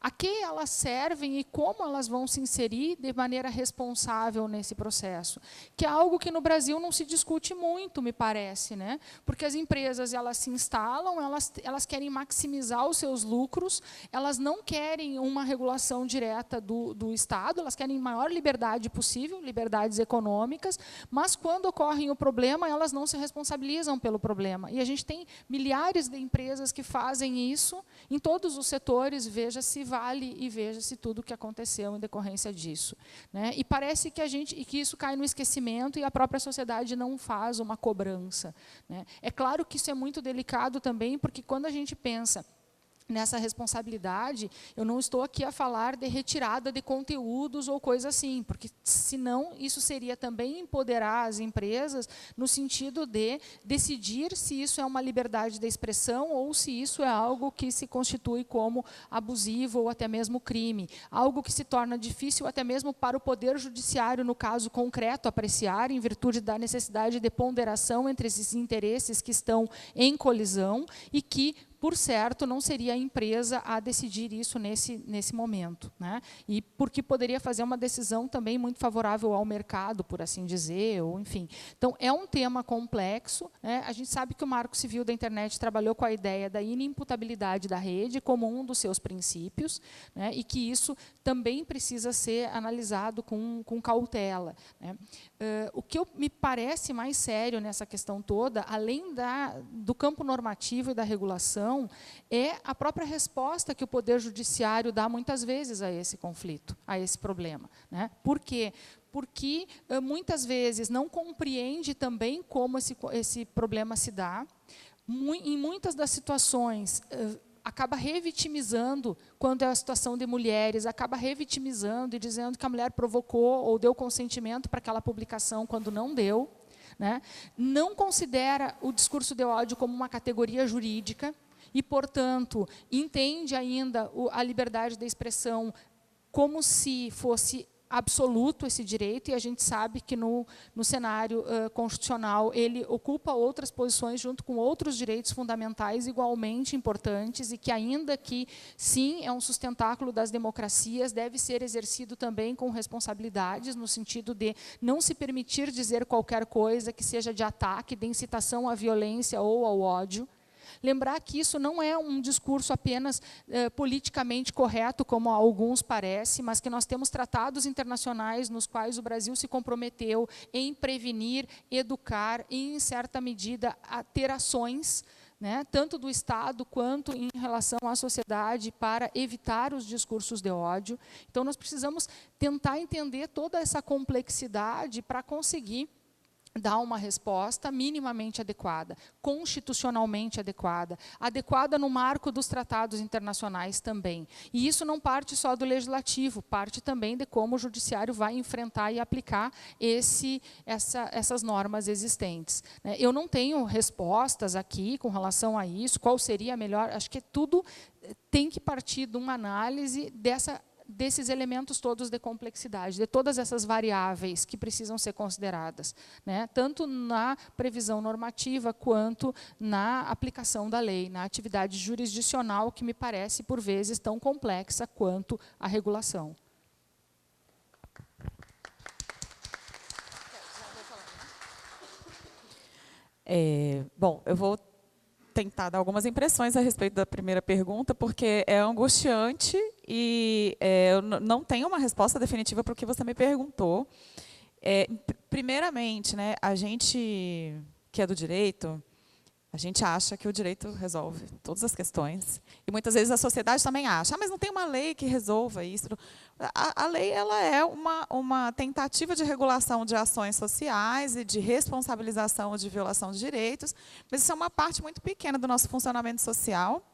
a que elas servem e como elas vão se inserir de maneira responsável nesse processo, que é algo que no Brasil não se discute muito, me parece, né? Porque as empresas elas se instalam, elas querem maximizar os seus lucros, elas não querem uma regulação direta do Estado, elas querem maior liberdade possível, liberdades econômicas, mas quando ocorre o problema, elas não se responsabilizam pelo problema. E a gente tem milhares de empresas que fazem isso em todos os setores, veja-se Vale e veja-se tudo o que aconteceu em decorrência disso, né? E parece que isso cai no esquecimento e a própria sociedade não faz uma cobrança, né? É claro que isso é muito delicado também, porque quando a gente pensa nessa responsabilidade, eu não estou aqui a falar de retirada de conteúdos ou coisa assim, porque senão isso seria também empoderar as empresas no sentido de decidir se isso é uma liberdade de expressão ou se isso é algo que se constitui como abusivo ou até mesmo crime, algo que se torna difícil até mesmo para o Poder Judiciário, no caso concreto, apreciar em virtude da necessidade de ponderação entre esses interesses que estão em colisão e que, por certo, não seria a empresa a decidir isso nesse momento, né? E porque poderia fazer uma decisão também muito favorável ao mercado, por assim dizer, ou enfim. Então, é um tema complexo, né? A gente sabe que o Marco Civil da Internet trabalhou com a ideia da inimputabilidade da rede como um dos seus princípios, né? E que isso também precisa ser analisado com cautela, né? O que me parece mais sério nessa questão toda, além do campo normativo e da regulação, é a própria resposta que o Poder Judiciário dá muitas vezes a esse conflito, a esse problema, né? Por quê? Porque muitas vezes não compreende também como esse problema se dá. Em muitas das situações, acaba revitimizando, quando é a situação de mulheres, acaba revitimizando e dizendo que a mulher provocou ou deu consentimento para aquela publicação quando não deu, né? Não considera o discurso de ódio como uma categoria jurídica e, portanto, entende ainda a liberdade de expressão como se fosse absoluto esse direito, e a gente sabe que no cenário constitucional ele ocupa outras posições junto com outros direitos fundamentais igualmente importantes e que, ainda que, sim, é um sustentáculo das democracias, deve ser exercido também com responsabilidades, no sentido de não se permitir dizer qualquer coisa que seja de ataque, de incitação à violência ou ao ódio. Lembrar que isso não é um discurso apenas politicamente correto, como a alguns parece, mas que nós temos tratados internacionais nos quais o Brasil se comprometeu em prevenir, educar e, em certa medida, a ter ações, né, tanto do Estado quanto em relação à sociedade, para evitar os discursos de ódio. Então, nós precisamos tentar entender toda essa complexidade para conseguir dar uma resposta minimamente adequada, constitucionalmente adequada, adequada no marco dos tratados internacionais também. E isso não parte só do legislativo, parte também de como o judiciário vai enfrentar e aplicar essas normas existentes, né? Eu não tenho respostas aqui com relação a isso, qual seria a melhor, acho que tudo tem que partir de uma análise desses elementos todos de complexidade, de todas essas variáveis que precisam ser consideradas, né? Tanto na previsão normativa quanto na aplicação da lei, na atividade jurisdicional, que me parece, por vezes, tão complexa quanto a regulação. Bom, eu vou tentar dar algumas impressões a respeito da primeira pergunta, porque é angustiante e eu não tenho uma resposta definitiva para o que você me perguntou. Primeiramente, né, a gente que é do direito, a gente acha que o direito resolve todas as questões. E muitas vezes a sociedade também acha, mas não tem uma lei que resolva isso. A lei ela é uma tentativa de regulação de ações sociais e de responsabilização de violação de direitos, mas isso é uma parte muito pequena do nosso funcionamento social.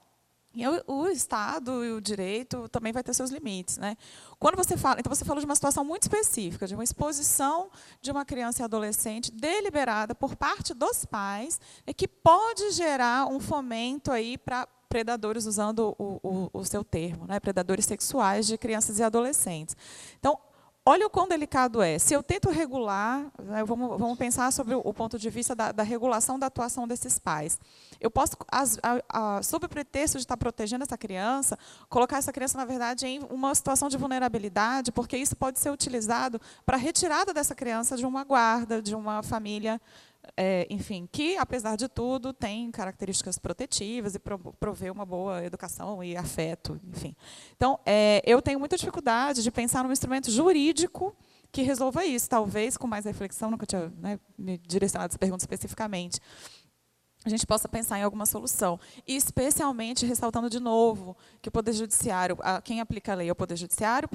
E o Estado e o direito também vai ter seus limites, né? Quando você fala, então você falou de uma situação muito específica, de uma exposição de uma criança e adolescente deliberada por parte dos pais, que pode gerar um fomento aí para predadores, usando o seu termo, né? Predadores sexuais de crianças e adolescentes. Então, olha o quão delicado é. Se eu tento regular, né, vamos pensar sobre o ponto de vista da regulação da atuação desses pais. Eu posso, sob o pretexto de estar protegendo essa criança, colocar essa criança, na verdade, em uma situação de vulnerabilidade, porque isso pode ser utilizado para a retirada dessa criança de uma guarda, de uma família, enfim, que, apesar de tudo, tem características protetivas e provê uma boa educação e afeto, enfim. Então, eu tenho muita dificuldade de pensar num instrumento jurídico que resolva isso. Talvez, com mais reflexão, nunca tinha, né, me direcionado essa pergunta especificamente, a gente possa pensar em alguma solução. E, especialmente, ressaltando de novo que o Poder Judiciário, quem aplica a lei é o Poder Judiciário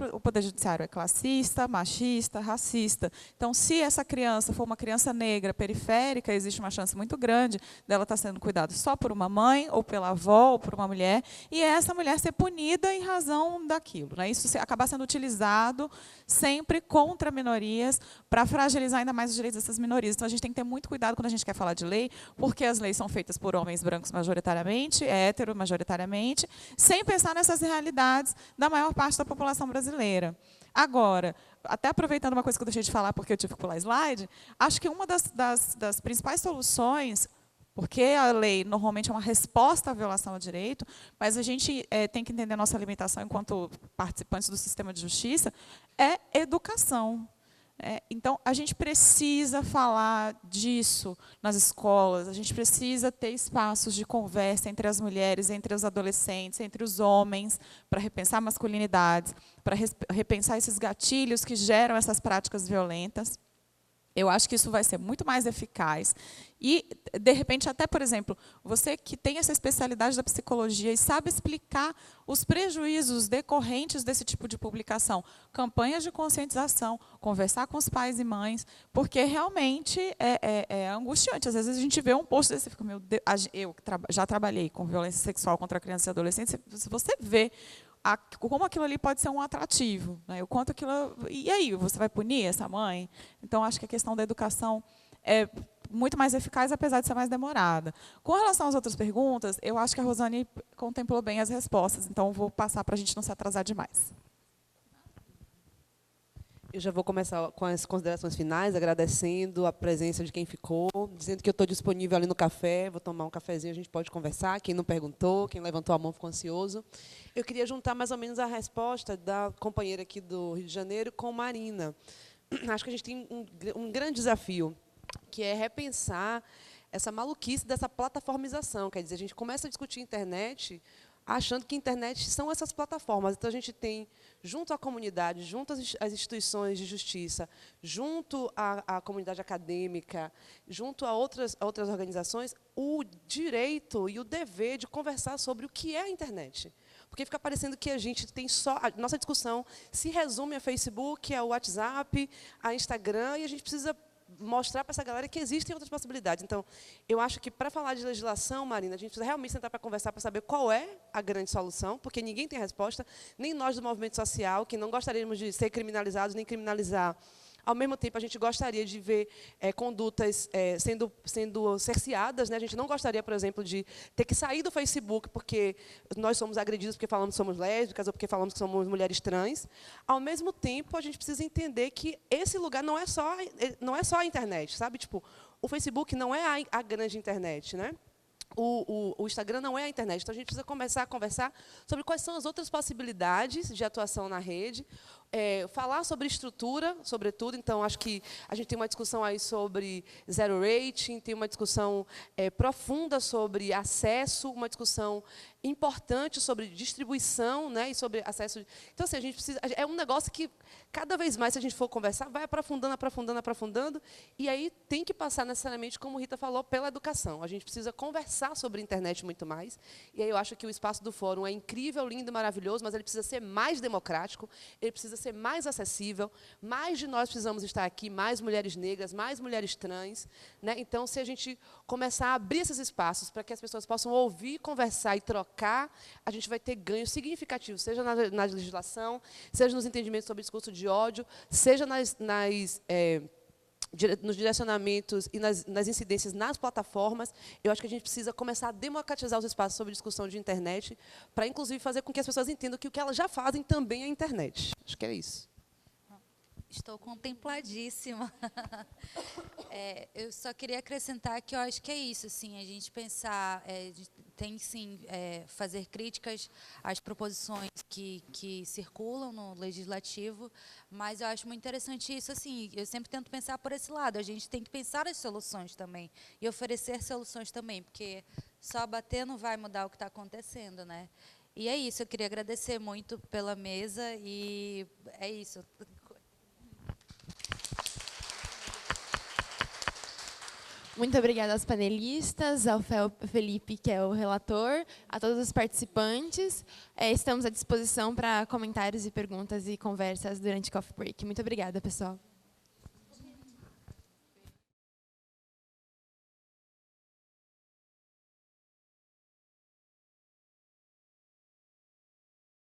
é classista, machista, racista. Então, se essa criança for uma criança negra, periférica, existe uma chance muito grande dela estar sendo cuidada só por uma mãe, ou pela avó, ou por uma mulher, e essa mulher ser punida em razão daquilo, né? Isso acabar sendo utilizado sempre contra minorias, para fragilizar ainda mais os direitos dessas minorias. Então, a gente tem que ter muito cuidado quando a gente quer falar de lei, porque as leis são feitas por homens brancos majoritariamente, hétero majoritariamente, sem pensar nessas realidades da maior parte da população brasileira. Agora, até aproveitando uma coisa que eu deixei de falar, porque eu tive que pular slide, acho que uma das principais soluções, porque a lei normalmente é uma resposta à violação ao direito, mas a gente tem que entender a nossa limitação enquanto participantes do sistema de justiça, é educação. Então, a gente precisa falar disso nas escolas, a gente precisa ter espaços de conversa entre as mulheres, entre os adolescentes, entre os homens, para repensar masculinidades, para repensar esses gatilhos que geram essas práticas violentas. Eu acho que isso vai ser muito mais eficaz. E, de repente, até, por exemplo, você que tem essa especialidade da psicologia e sabe explicar os prejuízos decorrentes desse tipo de publicação, campanhas de conscientização, conversar com os pais e mães, porque realmente é angustiante. Às vezes a gente vê um post desse e fica, meu Deus, eu já trabalhei com violência sexual contra crianças e adolescentes, se você vê como aquilo ali pode ser um atrativo, né? O quanto aquilo, e aí, você vai punir essa mãe? Então, acho que a questão da educação é muito mais eficaz, apesar de ser mais demorada. Com relação às outras perguntas, eu acho que a Rosane contemplou bem as respostas, então vou passar para a gente não se atrasar demais. Eu já vou começar com as considerações finais, agradecendo a presença de quem ficou, dizendo que eu estou disponível ali no café, vou tomar um cafezinho, a gente pode conversar, quem não perguntou, quem levantou a mão ficou ansioso. Eu queria juntar mais ou menos a resposta da companheira aqui do Rio de Janeiro com Marina. Acho que a gente tem um grande desafio, que é repensar essa maluquice dessa plataformização. Quer dizer, a gente começa a discutir internet achando que a internet são essas plataformas. Então, a gente tem, junto à comunidade, junto às instituições de justiça, junto à comunidade acadêmica, junto a outras organizações, o direito e o dever de conversar sobre o que é a internet. Porque fica parecendo que a gente tem só... A nossa discussão se resume a Facebook, a WhatsApp, a Instagram, e a gente precisa mostrar para essa galera que existem outras possibilidades. Então, eu acho que, para falar de legislação, Marina, a gente precisa realmente sentar para conversar, para saber qual é a grande solução, porque ninguém tem resposta, nem nós do movimento social, que não gostaríamos de ser criminalizados, nem criminalizar. Ao mesmo tempo, a gente gostaria de ver condutas sendo cerceadas, né? A gente não gostaria, por exemplo, de ter que sair do Facebook porque nós somos agredidos porque falamos que somos lésbicas ou porque falamos que somos mulheres trans. Ao mesmo tempo, a gente precisa entender que esse lugar não é só a internet, sabe? Tipo, o Facebook não é a grande internet, né? O Instagram não é a internet. Então, a gente precisa começar a conversar sobre quais são as outras possibilidades de atuação na rede, falar sobre estrutura, sobretudo. Então, acho que a gente tem uma discussão aí sobre zero rating, tem uma discussão profunda sobre acesso, uma discussão importante sobre distribuição, né, e sobre acesso. Então, assim, a gente precisa... É um negócio que, cada vez mais, se a gente for conversar, vai aprofundando, aprofundando, aprofundando, e aí tem que passar necessariamente, como Rita falou, pela educação. A gente precisa conversar sobre a internet muito mais, e aí eu acho que o espaço do fórum é incrível, lindo, maravilhoso, mas ele precisa ser mais democrático, ele precisa ser mais acessível, mais de nós precisamos estar aqui, mais mulheres negras, mais mulheres trans, né? Então, se a gente começar a abrir esses espaços para que as pessoas possam ouvir, conversar e trocar, a gente vai ter ganhos significativos, seja na legislação, seja nos entendimentos sobre discurso de ódio, seja nos direcionamentos e nas incidências nas plataformas. Eu acho que a gente precisa começar a democratizar os espaços sobre discussão de internet, para, inclusive, fazer com que as pessoas entendam que o que elas já fazem também é internet. Acho que é isso. Estou contempladíssima. Eu só queria acrescentar que eu acho que é isso, assim, a gente pensar, tem sim fazer críticas às proposições que circulam no legislativo, mas eu acho muito interessante isso, assim, eu sempre tento pensar por esse lado, a gente tem que pensar as soluções também e oferecer soluções também, porque só bater não vai mudar o que está acontecendo, né? E é isso, eu queria agradecer muito pela mesa e é isso. Muito obrigada aos panelistas, ao Felipe, que é o relator, a todos os participantes. Estamos à disposição para comentários e perguntas e conversas durante o coffee break. Muito obrigada, pessoal.